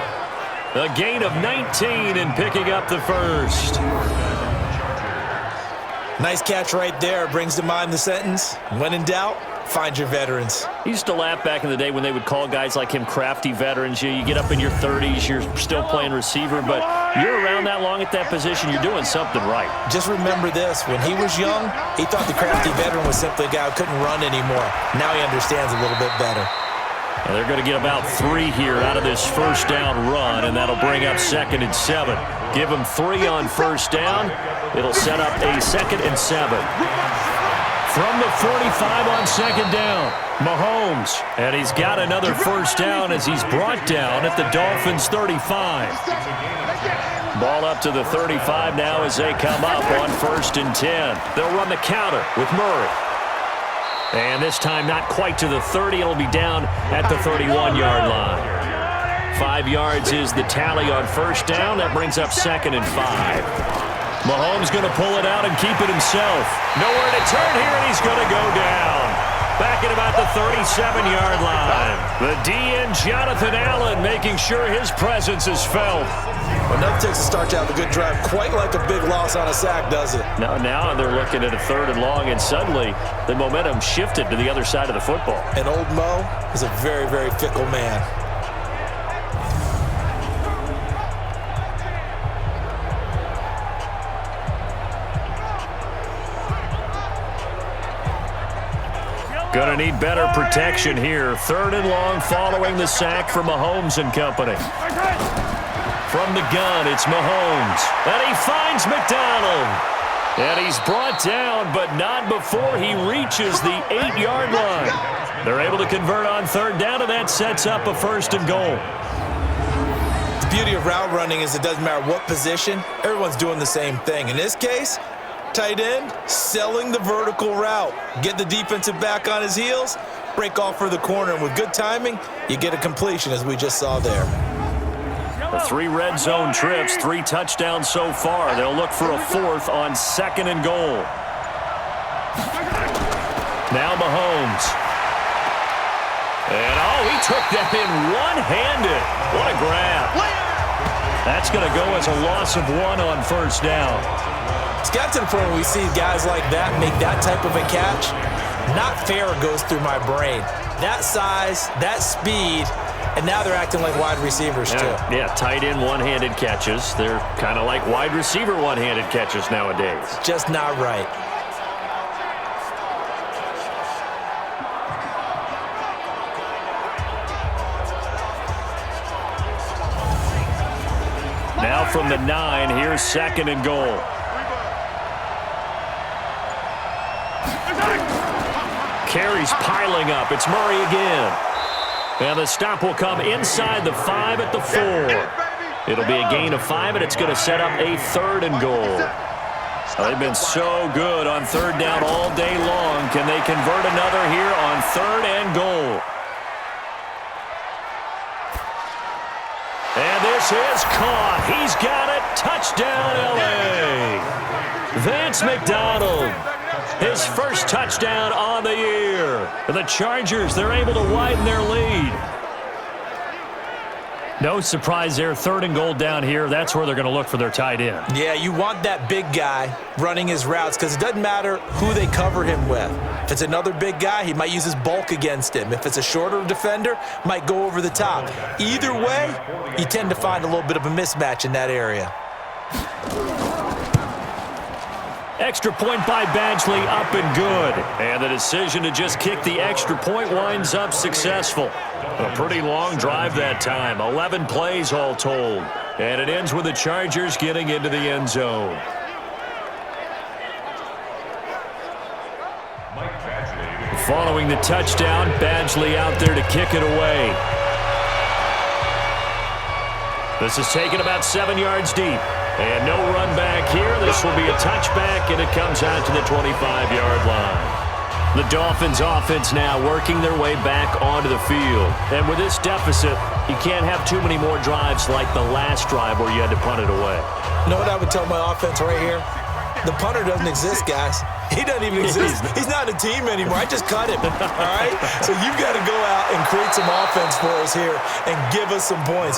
A gain of 19 and picking up the first. Nice catch right there. Brings to mind the sentence, when in doubt, find your veterans. He used to laugh back in the day when they would call guys like him crafty veterans. You get up in your 30s, you're still playing receiver, but you're around that long at that position, you're doing something right. Just remember this, when he was young, he thought the crafty veteran was simply a guy who couldn't run anymore. Now he understands a little bit better. Now they're going to get about 3 here out of this first down run, and that'll bring up 2nd and 7. Give them 3 on first down. It'll set up a 2nd and 7. From the 45 on second down, Mahomes. And he's got another first down as he's brought down at the Dolphins' 35. Ball up to the 35 now as they come up on 1st and 10. They'll run the counter with Murray. And this time not quite to the 30. It'll be down at the 31-yard line. 5 yards is the tally on first down. That brings up 2nd and 5. Mahomes going to pull it out and keep it himself. Nowhere to turn here, and he's going to go down. Back at about the 37-yard line. The DN, Jonathan Allen, making sure his presence is felt. Well, nothing takes a start to have a good drive quite like a big loss on a sack, does it? Now they're looking at a 3rd and long, and suddenly the momentum shifted to the other side of the football. And old Mo is a very, very fickle man. Going to need better protection here. 3rd and long following the sack from Mahomes and company. From the gun, it's Mahomes. And he finds McDonald. And he's brought down, but not before he reaches the 8-yard line. They're able to convert on 3rd down, and that sets up a 1st and goal. The beauty of route running is it doesn't matter what position. Everyone's doing the same thing. In this case, tight end, selling the vertical route. Get the defensive back on his heels, break off for the corner, and with good timing, you get a completion, as we just saw there. The 3 red zone trips, 3 touchdowns so far. They'll look for a 4th on 2nd and goal. Now Mahomes. And, he took that in one-handed. What a grab. That's going to go as a loss of 1 on first down. It's got to the point where we see guys like that make that type of a catch. Not fair goes through my brain. That size, that speed, and now they're acting like wide receivers too. Yeah, tight end one-handed catches. They're kind of like wide receiver one-handed catches nowadays. Just not right. Now from the 9, here's 2nd and goal. Carries piling up. It's Murray again. And the stop will come inside the 5 at the 4. It'll be a gain of 5, and it's going to set up a 3rd and goal. They've been so good on 3rd down all day long. Can they convert another here on 3rd and goal? And this is caught. He's got it. Touchdown, L.A. Vance McDonald. His first touchdown on the year. The Chargers, they're able to widen their lead. No surprise there. 3rd and goal down here. That's where they're going to look for their tight end. Yeah, you want that big guy running his routes because it doesn't matter who they cover him with. If it's another big guy, he might use his bulk against him. If it's a shorter defender, might go over the top. Either way, you tend to find a little bit of a mismatch in that area. Extra point by Badgley, up and good. And the decision to just kick the extra point winds up successful. A pretty long drive that time, 11 plays all told. And it ends with the Chargers getting into the end zone. Following the touchdown, Badgley out there to kick it away. This is taken about 7 yards deep. And no run back here. This will be a touchback, and it comes out to the 25-yard line. The Dolphins offense now working their way back onto the field. And with this deficit, you can't have too many more drives like the last drive where you had to punt it away. You know what I would tell my offense right here? The punter doesn't exist, guys. He doesn't even exist. He's not a team anymore. I just cut him, all right? So you've got to go out and create some offense for us here and give us some points.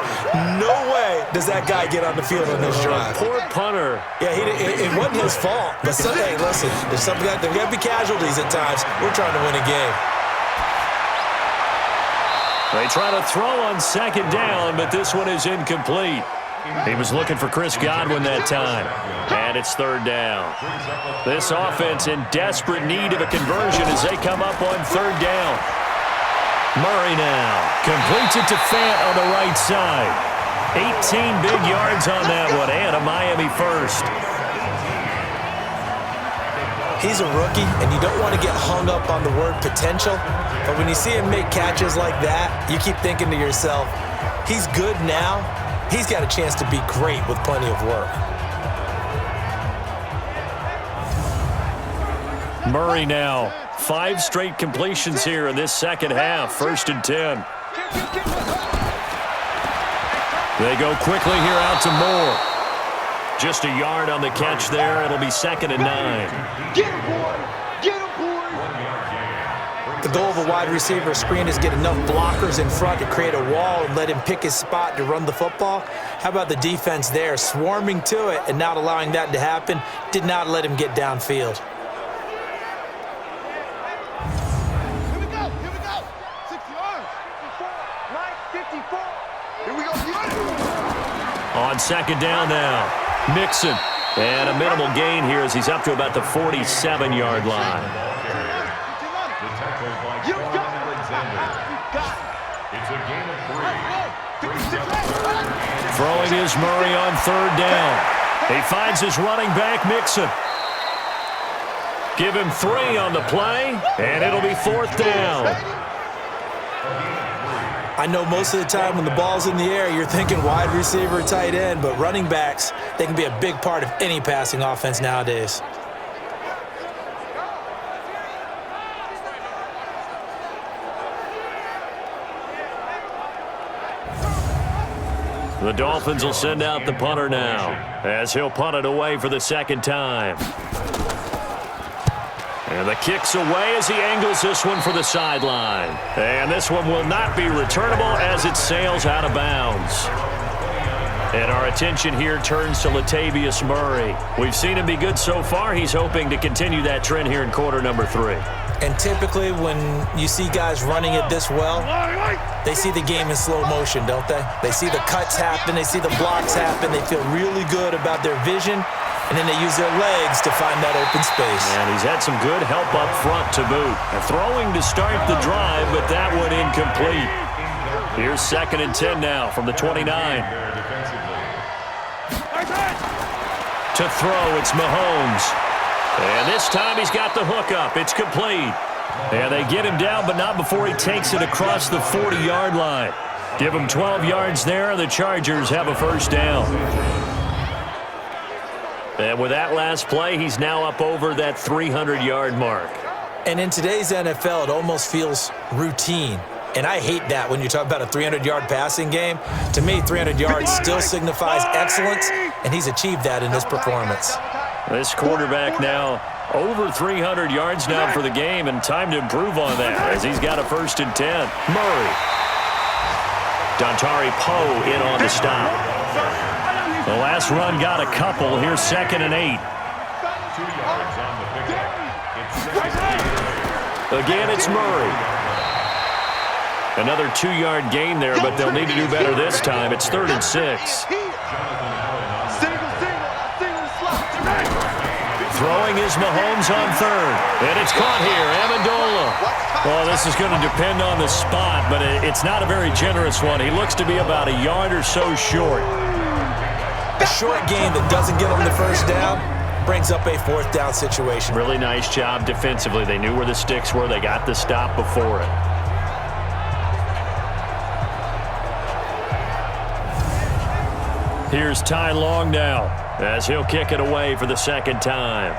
No way does that guy get on the field on this drive. Poor punter. Yeah, it wasn't his fault. But hey, listen, there's got to be casualties at times. We're trying to win a game. They try to throw on second down, but this one is incomplete. He was looking for Chris Godwin that time. And it's third down. This offense in desperate need of a conversion as they come up on third down. Murray now completes it to Fant on the right side. 18 big yards on that one, and a Miami first. He's a rookie, and you don't want to get hung up on the word potential. But when you see him make catches like that, you keep thinking to yourself, he's good now. He's got a chance to be great with plenty of work. Murray now. 5 straight completions here in this second half. 1st and 10. They go quickly here out to Moore. Just a yard on the catch there. It'll be 2nd and 9. Get him, boy! Get him, boy! The goal of a wide receiver screen is get enough blockers in front to create a wall and let him pick his spot to run the football. How about the defense there, swarming to it and not allowing that to happen? Did not let him get downfield. Here we go! 6 yards! 54! Right, 54! Here we go! On second down now, Mixon. And a minimal gain here as he's up to about the 47-yard line. Throwing is Murray on third down. He finds his running back, Mixon. Give him 3 on the play, and it'll be 4th down. I know most of the time when the ball's in the air, you're thinking wide receiver, tight end, but running backs, they can be a big part of any passing offense nowadays. The Dolphins will send out the punter now as he'll punt it away for the 2nd time. And the kick's away as he angles this one for the sideline. And this one will not be returnable as it sails out of bounds. And our attention here turns to Latavius Murray. We've seen him be good so far. He's hoping to continue that trend here in quarter number 3. And typically when you see guys running it this well, they see the game in slow motion, don't they? They see the cuts happen, they see the blocks happen, they feel really good about their vision, and then they use their legs to find that open space. And he's had some good help up front to boot. And throwing to start the drive, but that one incomplete. Here's 2nd and 10 now from the 29. To throw, it's Mahomes. And this time he's got the hook up. It's complete. And they get him down, but not before he takes it across the 40-yard line. Give him 12 yards there. The Chargers have a 1st down. And with that last play, he's now up over that 300-yard mark. And in today's NFL, it almost feels routine. And I hate that when you talk about a 300-yard passing game. To me, 300 yards still signifies excellence, and he's achieved that in this performance. This quarterback now over 300 yards now for the game, and time to improve on that as he's got a 1st and 10. Murray. Dontari Poe in on the stop. The last run got a couple. Here's 2nd and 8. Again, it's Murray. Another 2-yard gain there, but they'll need to do better this time. It's 3rd and 6. Throwing is Mahomes on third. And it's caught here. Amendola. Well, this is going to depend on the spot, but it's not a very generous one. He looks to be about a yard or so short. A short gain that doesn't get him the 1st down, brings up a fourth down situation. Really nice job defensively. They knew where the sticks were. They got the stop before it. Here's Ty Long now as he'll kick it away for the second time.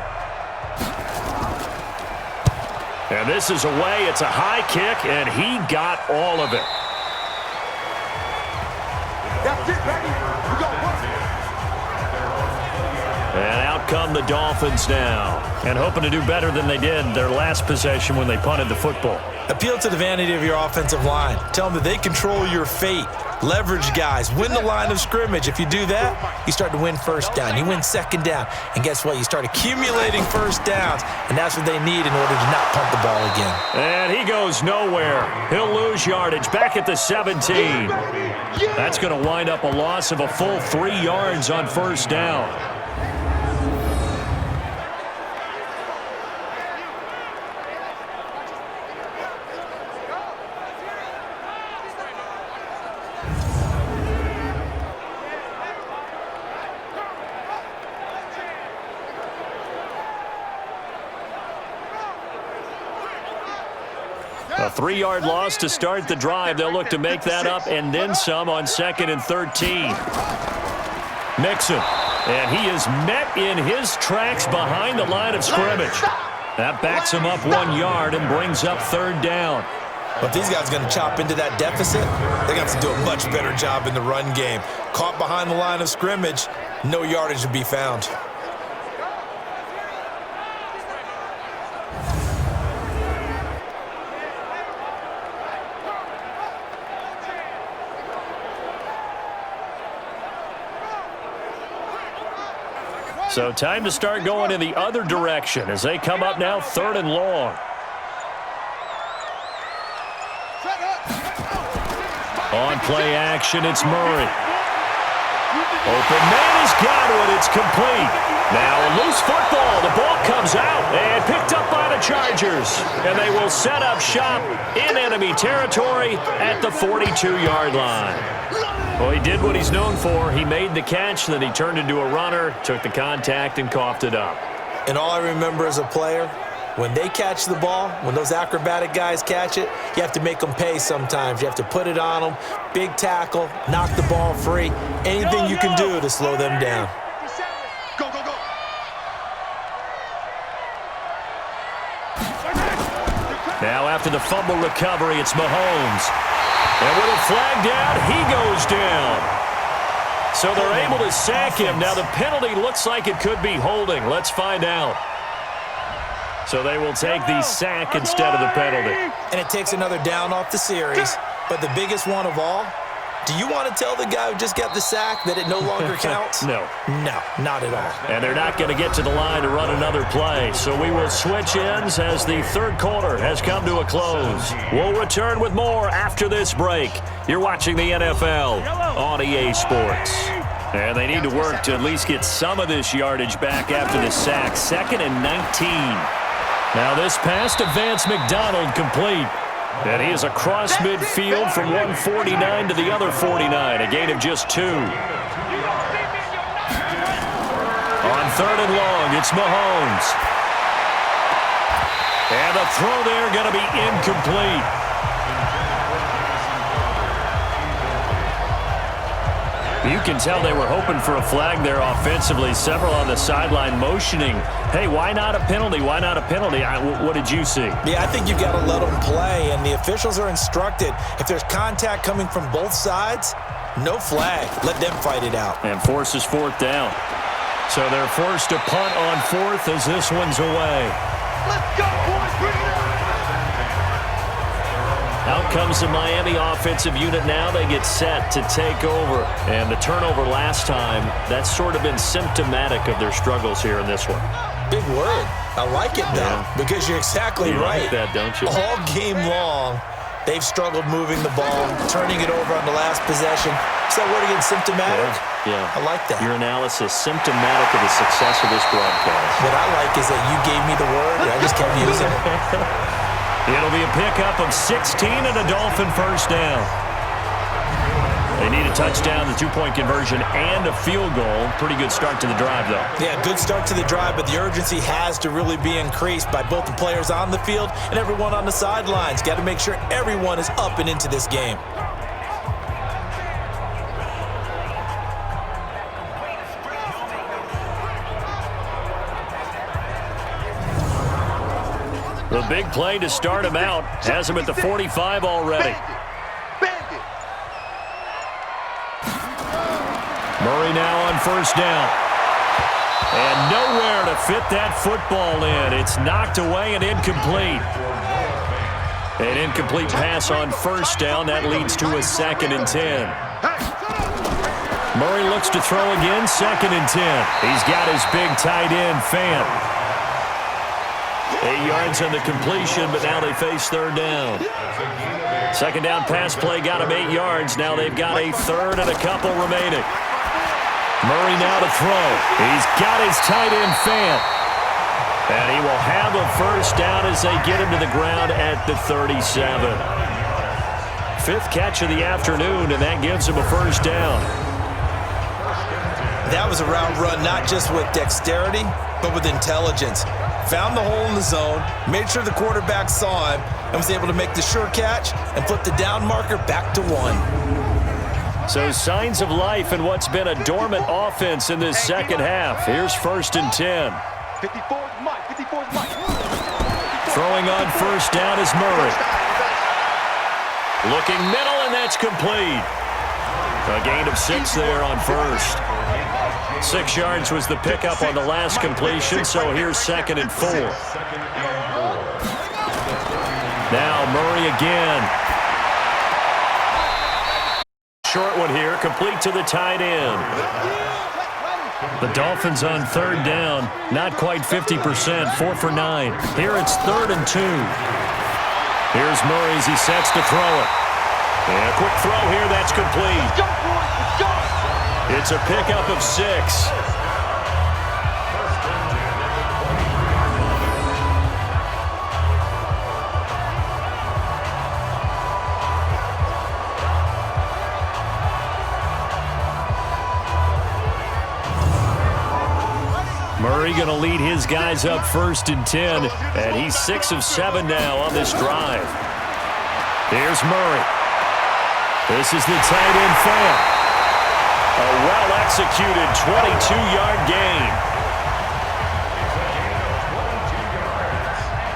And this is away. It's a high kick, and he got all of it. That's it, baby. We got work. And out come the Dolphins now. And hoping to do better than they did their last possession when they punted the football. Appeal to the vanity of your offensive line. Tell them that they control your fate. Leverage guys. Win the line of scrimmage. If you do that, you start to win first down. You win second down. And guess what? You start accumulating first downs. And that's what they need in order to not punt the ball again. And he goes nowhere. He'll lose yardage back at the 17. That's going to wind up a loss of a full 3 yards on first down. A 3-yard loss to start the drive. They'll look to make that up and then some on 2nd and 13. Mixon. And he is met in his tracks behind the line of scrimmage. That backs him up 1 yard and brings up 3rd down. But these guys are going to chop into that deficit. They're going to have to do a much better job in the run game. Caught behind the line of scrimmage, no yardage to be found. So time to start going in the other direction as they come up now 3rd and long. On play action, it's Murray. Open man has got it. It's complete. Now a loose football. The ball comes out and picked up by the Chargers. And they will set up shop in enemy territory at the 42-yard line. Well, he did what he's known for. He made the catch, then he turned into a runner, took the contact, and coughed it up. And all I remember as a player, when they catch the ball, when those acrobatic guys catch it, you have to make them pay sometimes. You have to put it on them, big tackle, knock the ball free, anything you can do to slow them down. Go, go, go. Now after the fumble recovery, it's Mahomes. And with a flag down, he goes down. So they're able to sack him. Now the penalty looks like it could be holding. Let's find out. So they will take the sack instead of the penalty. And it takes another down off the series. But the biggest one of all, do you want to tell the guy who just got the sack that it no longer counts? No. No, not at all. And they're not going to get to the line to run another play. So we will switch ends as the 3rd quarter has come to a close. We'll return with more after this break. You're watching the NFL on EA Sports. And they need to work to at least get some of this yardage back after the sack. 2nd and 19. Now this pass to Vance McDonald complete. And he is across midfield from 149 to the other 49, a gain of just 2. On 3rd and long, it's Mahomes. And the throw there going to be incomplete. You can tell they were hoping for a flag there offensively. Several on the sideline motioning, hey, why not a penalty? Why not a penalty? What did you see? Yeah, I think you've got to let them play, and the officials are instructed, if there's contact coming from both sides, no flag. Let them fight it out. And forces 4th down. So they're forced to punt on 4th as this one's away. Let's go, boys. Bring it on. Out comes the Miami offensive unit now. They get set to take over. And the turnover last time, that's sort of been symptomatic of their struggles here in this one. Big word. I like it, though, because you're exactly right. You like that, don't you? All game long, they've struggled moving the ball, turning it over on the last possession. Is that word again, symptomatic? Yeah. I like that. Your analysis, symptomatic of the success of this broadcast. What I like is that you gave me the word, and I just kept using it. It'll be a pickup of 16 and a Dolphin first down. They need a touchdown, the two-point conversion, and a field goal. Pretty good start to the drive, though. Yeah, good start to the drive, but the urgency has to really be increased by both the players on the field and everyone on the sidelines. Got to make sure everyone is up and into this game. The big play to start him out has him at the 45 already. Murray now on first down. And nowhere to fit that football in. It's knocked away and incomplete. An incomplete pass on first down. That leads to a 2nd and 10. Murray looks to throw again, 2nd and 10. He's got his big tight end, Fan. 8 yards on the completion, but now they face third down. Second down pass play got him 8 yards. Now they've got a third and a couple remaining. Murray now to throw. He's got his tight end, Fan. And he will have a first down as they get him to the ground at the 37. 5th catch of the afternoon, and that gives him a first down. That was a route run not just with dexterity, but with intelligence. Found the hole in the zone, made sure the quarterback saw him, and was able to make the sure catch and flip the down marker back to 1. So signs of life in what's been a dormant offense in this second half. Here's 1st and 10. 54's Mike. 54's Mike. Throwing on first down is Murray. Looking middle, and that's complete. A gain of 6 there on first. 6 yards was the pickup on the last completion, so here's 2nd and 4. Now Murray again. Short one here, complete to the tight end. The Dolphins on third down, not quite 50%, 4 for 9. Here it's 3rd and 2. Here's Murray as he sets to throw it. And a quick throw here, that's complete. It's a pickup of 6. Murray going to lead his guys up 1st and 10, and he's 6 of 7 now on this drive. Here's Murray. This is the tight end, Fan. A well-executed 22-yard gain.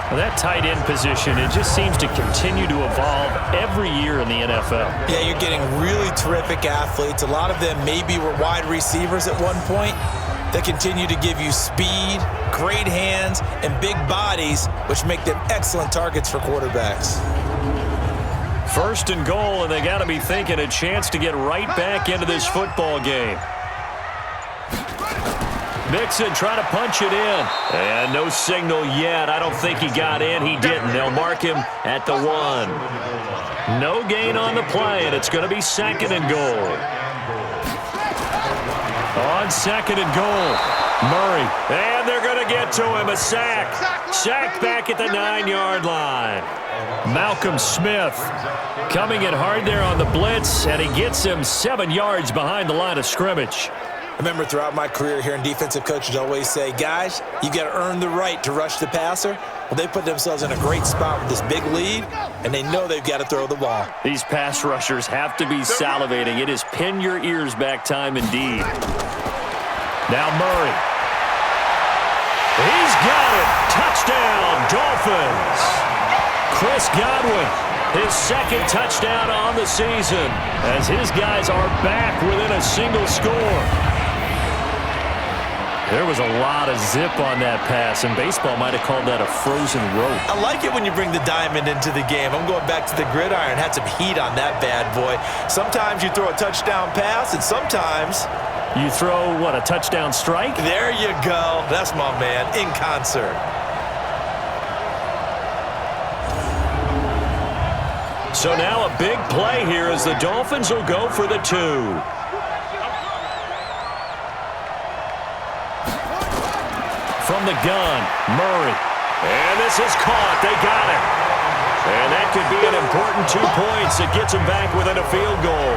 Well, that tight end position, it just seems to continue to evolve every year in the NFL. Yeah, you're getting really terrific athletes. A lot of them maybe were wide receivers at one point. They continue to give you speed, great hands, and big bodies, which make them excellent targets for quarterbacks. 1st and goal, and they got to be thinking a chance to get right back into this football game. Mixon trying to punch it in. And no signal yet. I don't think he got in. He didn't. They'll mark him at the 1. No gain on the play, and it's going to be 2nd and goal. On 2nd and goal, Murray. And they're going to get to him. A sack. Sack back at the 9-yard line. Malcolm Smith coming in hard there on the blitz, and he gets him 7 yards behind the line of scrimmage. I remember throughout my career here in defensive coaches always say, guys, you got to earn the right to rush the passer. Well, they put themselves in a great spot with this big lead, and they know they've got to throw the ball. These pass rushers have to be salivating. It is pin your ears back time indeed. Now Murray. He's got it. Touchdown, Dolphins. Chris Godwin, his 2nd touchdown on the season, as his guys are back within a single score. There was a lot of zip on that pass, and baseball might have called that a frozen rope. I like it when you bring the diamond into the game. I'm going back to the gridiron. Had some heat on that bad boy. Sometimes you throw a touchdown pass, and sometimes you throw, what, a touchdown strike? There you go. That's my man, in concert. So now a big play here as the Dolphins will go for the 2. From the gun, Murray. And this is caught. They got it. And that could be an important 2 points. It gets them back within a field goal.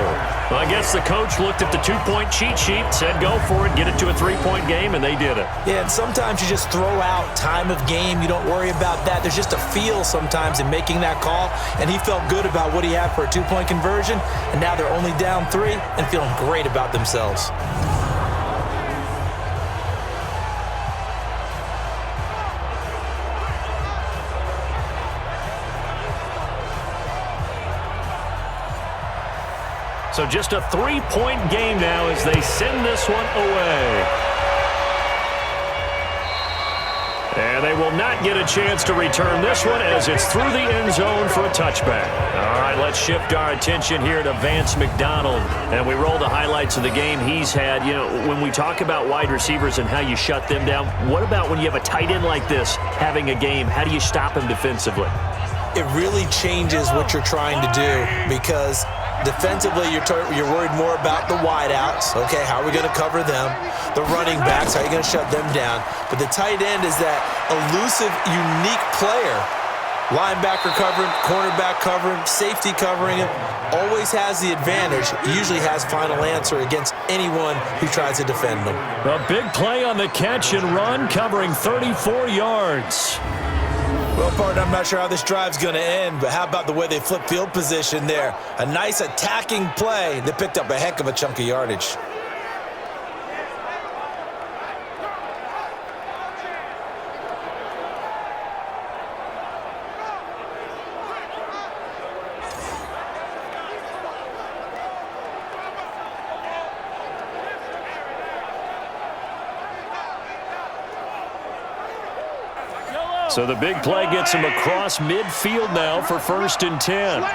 Well, I guess the coach looked at the 2-point cheat sheet, said go for it, get it to a 3-point game, and they did it. Yeah, and sometimes you just throw out time of game. You don't worry about that. There's just a feel sometimes in making that call, and he felt good about what he had for a 2-point conversion, and now they're only down 3 and feeling great about themselves. So just a 3-point game now as they send this one away. And they will not get a chance to return this one as it's through the end zone for a touchback. All right, let's shift our attention here to Vance McDonald. And we roll the highlights of the game he's had. You know, when we talk about wide receivers and how you shut them down, what about when you have a tight end like this having a game? How do you stop him defensively? It really changes what you're trying to do because defensively, you're worried more about the wideouts. Okay, how are we going to cover them? The running backs, how are you going to shut them down? But the tight end is that elusive, unique player. Linebacker covering, cornerback covering, safety covering him. Always has the advantage. Usually has final answer against anyone who tries to defend them. A big play on the catch and run, covering 34 yards. Well, partner, I'm not sure how this drive's going to end, but how about the way they flip field position there? A nice attacking play. They picked up a heck of a chunk of yardage. So the big play gets him across midfield now for 1st and 10. All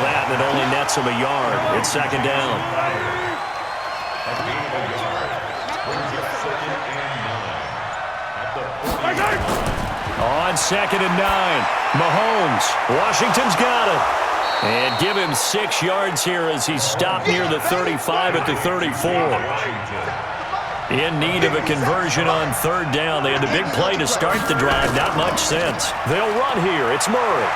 that, and it only nets him a yard. It's 2nd down. On 2nd and 9, Mahomes. Washington's got it. And give him 6 yards here as he's stopped near the 35 at the 34. In need of a conversion on 3rd down. They had the big play to start the drive. Not much sense. They'll run here. It's Murray.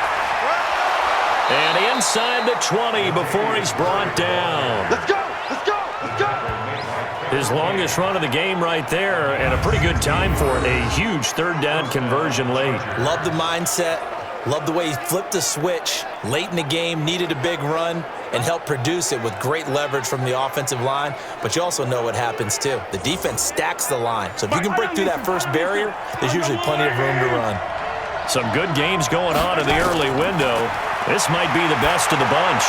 And inside the 20 before he's brought down. Let's go! Let's go! Let's go! His longest run of the game right there, and a pretty good time for it. A huge 3rd down conversion late. Love the mindset. Love the way he flipped the switch late in the game, needed a big run, and helped produce it with great leverage from the offensive line. But you also know what happens, too. The defense stacks the line. So if you can break through that first barrier, there's usually plenty of room to run. Some good games going on in the early window. This might be the best of the bunch.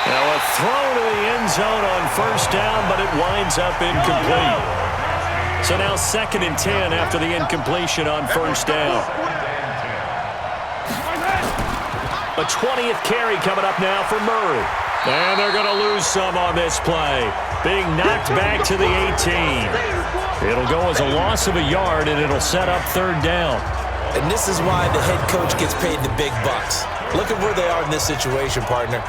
Now a throw to the end zone on 1st down, but it winds up incomplete. So now 2nd and 10 after the incompletion on 1st down. A 20th carry coming up now for Murray. And they're going to lose some on this play. Being knocked back to the 18. It'll go as a loss of a yard, and it'll set up 3rd down. And this is why the head coach gets paid the big bucks. Look at where they are in this situation, partner.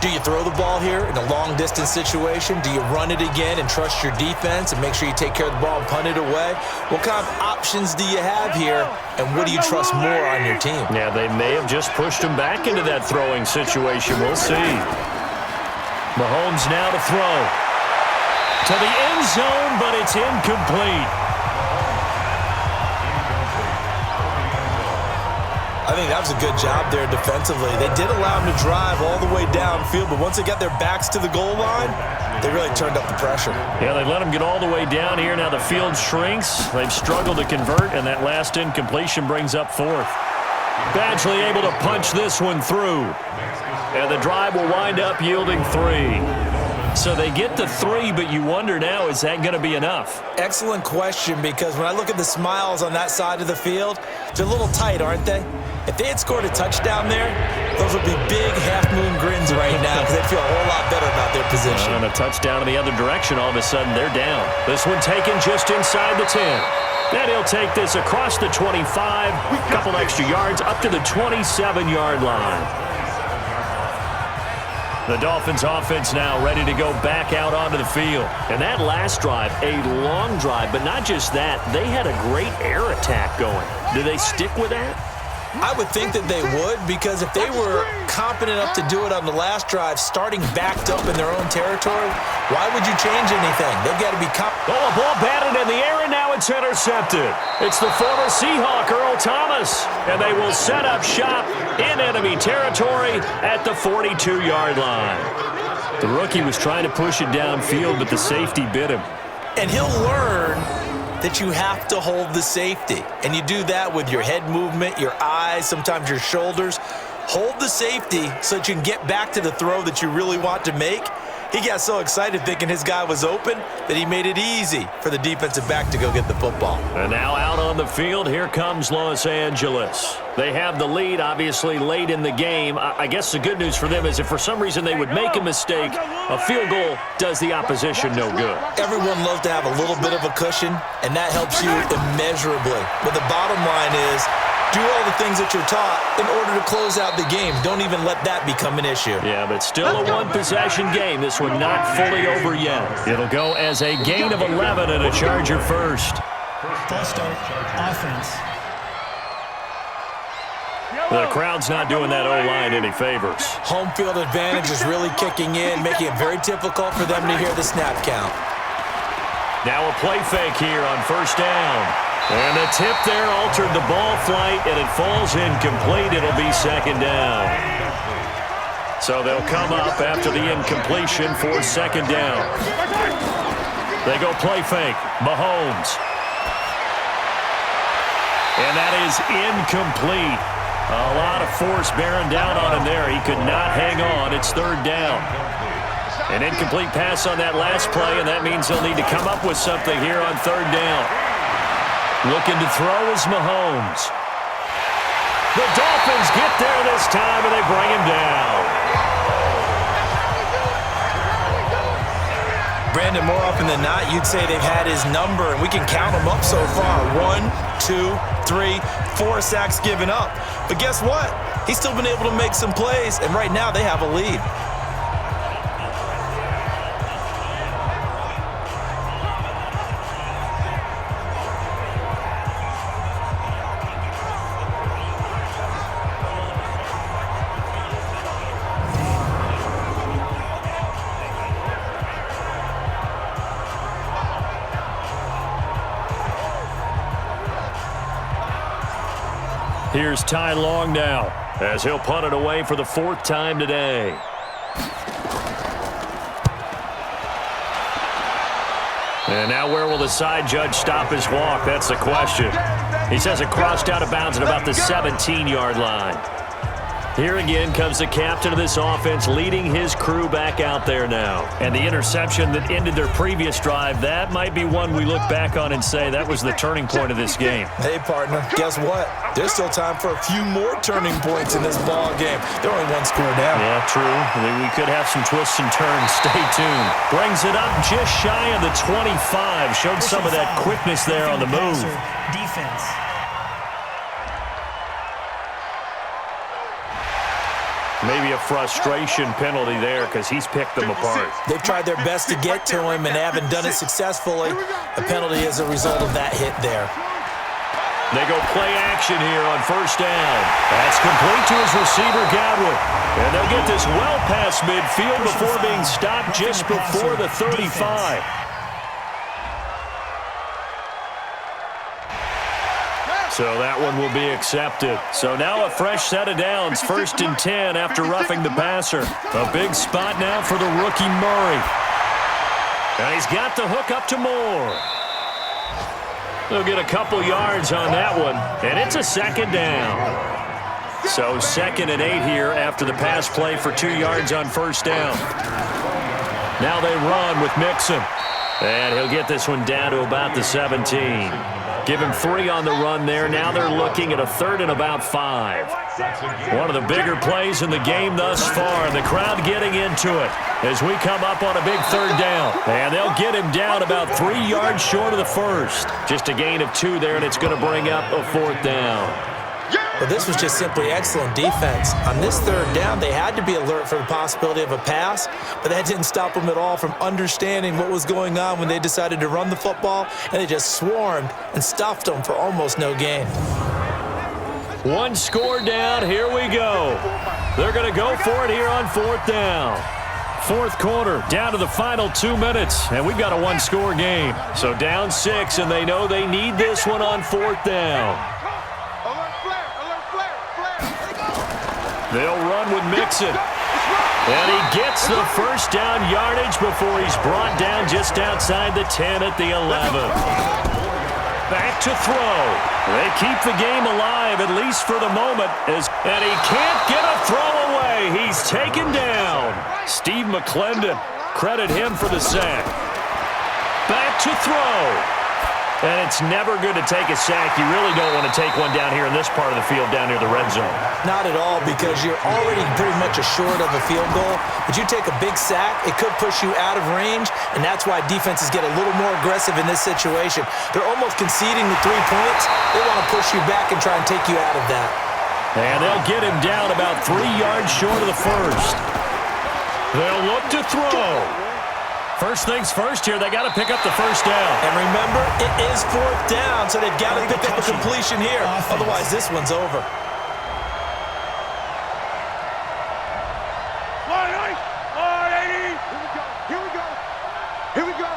Do you throw the ball here in a long-distance situation? Do you run it again and trust your defense and make sure you take care of the ball and punt it away? What kind of options do you have here, and what do you trust more on your team? Yeah, they may have just pushed him back into that throwing situation. We'll see. Mahomes now to throw. To the end zone, but it's incomplete. I think that was a good job there defensively. They did allow him to drive all the way downfield, but once they got their backs to the goal line, they really turned up the pressure. Yeah, they let him get all the way down here. Now the field shrinks. They've struggled to convert, and that last incompletion brings up 4th. Badgley able to punch this one through. And the drive will wind up yielding 3. So they get the 3, but you wonder now, is that going to be enough? Excellent question, because when I look at the smiles on that side of the field, they're a little tight, aren't they? If they had scored a touchdown there, those would be big half-moon grins right now because they'd feel a whole lot better about their position. And a touchdown in the other direction, all of a sudden they're down. This one taken just inside the 10. Then he'll take this across the 25, a couple extra yards up to the 27-yard line. The Dolphins offense now ready to go back out onto the field. And that last drive, a long drive, but not just that, they had a great air attack going. Do they stick with that? I would think that they would, because if they were competent enough to do it on the last drive, starting backed up in their own territory, why would you change anything? They've got to be Oh, a ball batted in the air, and now it's intercepted. It's the former Seahawk, Earl Thomas, and they will set up shop in enemy territory at the 42-yard line. The rookie was trying to push it downfield, but the safety bit him. And he'll learn that you have to hold the safety. And you do that with your head movement, your eyes, sometimes your shoulders. Hold the safety so that you can get back to the throw that you really want to make. He got so excited thinking his guy was open that he made it easy for the defensive back to go get the football. And now out on the field, here comes Los Angeles. They have the lead, obviously, late in the game. I guess the good news for them is if for some reason they would make a mistake, a field goal does the opposition no good. Everyone loves to have a little bit of a cushion, and that helps you immeasurably. But the bottom line is, do all the things that you're taught in order to close out the game. Don't even let that become an issue. Yeah, but still a one-possession game. This one not fully over yet. It'll go as a gain of 11 and a Charger first. False start, offense. The crowd's not doing that O-line any favors. Home field advantage is really kicking in, making it very difficult for them to hear the snap count. Now a play fake here on first down. And the tip there altered the ball flight, and it falls incomplete. It'll be second down. So they'll come up after the incompletion for second down. They go play fake. Mahomes. And that is incomplete. A lot of force bearing down on him there. He could not hang on. It's third down. An incomplete pass on that last play, and that means they'll need to come up with something here on third down. Looking to throw is Mahomes. The Dolphins get there this time, and they bring him down. Brandon, more often than not, you'd say they've had his number, and we can count them up so far. 1, 2, 3, 4 sacks given up. But guess what? He's still been able to make some plays, and right now they have a lead. Here's Ty Long now, as he'll punt it away for the fourth time today. And now where will the side judge stop his walk? That's the question. He says it crossed out of bounds at about the 17-yard line. Here again comes the captain of this offense, leading his crew back out there now. And the interception that ended their previous drive, that might be one we look back on and say that was the turning point of this game. Hey, partner, guess what? There's still time for a few more turning points in this ball game. They're only one score down. Yeah, true. We could have some twists and turns. Stay tuned. Brings it up just shy of the 25. Showed some of that quickness there on the move. Defense. Maybe a frustration penalty there because he's picked them apart. They've tried their best to get to him and haven't done it successfully. A penalty is a result of that hit there. They go play action here on first down. That's complete to his receiver, Godwin. And they'll get this well past midfield before being stopped just before the 35. So that one will be accepted. So now a fresh set of downs, 1st and 10 after roughing the passer. A big spot now for the rookie Murray. And he's got the hook up to Moore. They'll get a couple yards on that one, and it's a second down. So 2nd and 8 here after the pass play for 2 yards on first down. Now they run with Mixon. And he'll get this one down to about the 17. Give him 3 on the run there. Now they're looking at a 3rd and about 5. One of the bigger plays in the game thus far. And the crowd getting into it as we come up on a big 3rd down. And they'll get him down about 3 yards short of the 1st. Just a gain of 2 there, and it's going to bring up a 4th down. But this was just simply excellent defense. On this third down, they had to be alert for the possibility of a pass, but that didn't stop them at all from understanding what was going on when they decided to run the football, and they just swarmed and stuffed them for almost no gain. One score down. Here we go. They're going to go for it here on fourth down. Fourth quarter, down to the final 2 minutes, and we've got a one-score game. So down 6, and they know they need this one on fourth down. They'll run with Mixon. And he gets the first down yardage before he's brought down just outside the 10 at the 11. Back to throw. They keep the game alive, at least for the moment. And he can't get a throw away. He's taken down. Steve McClendon, credit him for the sack. Back to throw. And it's never good to take a sack. You really don't want to take one down here in this part of the field, down near the red zone. Not at all, because you're already pretty much assured of a field goal. But you take a big sack, it could push you out of range, and that's why defenses get a little more aggressive in this situation. They're almost conceding the 3 points. They want to push you back and try and take you out of that. And they'll get him down about 3 yards short of the first. They'll look to throw. First things first here, they got to pick up the first down. And remember, it is fourth down, so they've got to pick up a completion here. Otherwise, this one's over. Here we go.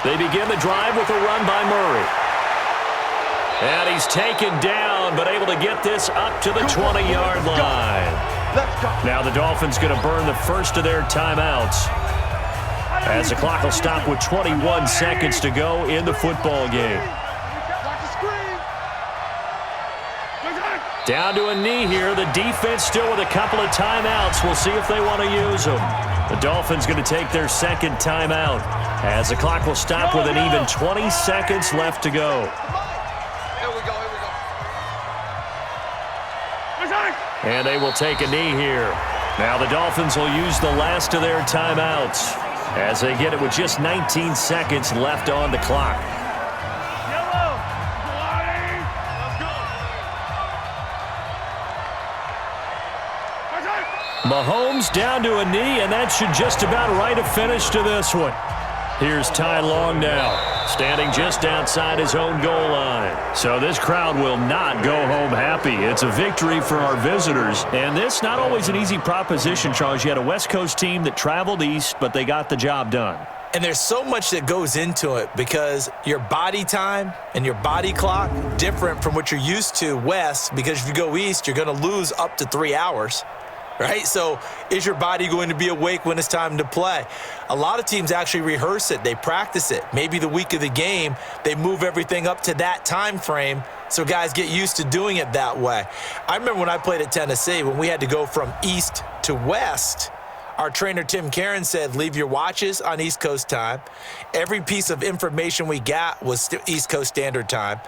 They begin the drive with a run by Murray. And he's taken down, but able to get this up to the 20-yard line. Now the Dolphins going to burn the first of their timeouts, as the clock will stop with 21 seconds to go in the football game. Down to a knee here. The defense still with a couple of timeouts. We'll see if they want to use them. The Dolphins going to take their second timeout, as the clock will stop with an even 20 seconds left to go. And they will take a knee here. Now the Dolphins will use the last of their timeouts, as they get it with just 19 seconds left on the clock. Mahomes down to a knee, and that should just about write a finish to this one. Here's Ty Long now, standing just outside his own goal line. So this crowd will not go home happy. It's a victory for our visitors. And this, not always an easy proposition, Charles. You had a West Coast team that traveled east, but they got the job done. And there's so much that goes into it, because your body time and your body clock different from what you're used to west, because if you go east, you're going to lose up to 3 hours. Right? So is your body going to be awake when it's time to play? A lot of teams actually rehearse it. They practice it. Maybe the week of the game, they move everything up to that time frame so guys get used to doing it that way. I remember when I played at Tennessee, when we had to go from east to west, our trainer Tim Karen said, leave your watches on East Coast time. Every piece of information we got was East Coast Standard Time.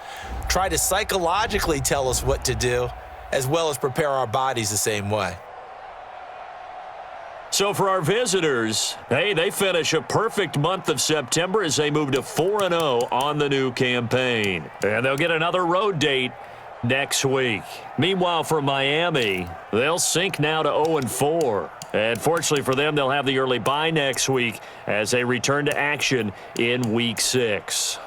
Try to psychologically tell us what to do, as well as prepare our bodies the same way. So for our visitors, hey, they finish a perfect month of September as they move to 4-0 on the new campaign. And they'll get another road date next week. Meanwhile, for Miami, they'll sink now to 0-4. And fortunately for them, they'll have the early bye next week as they return to action in Week 6.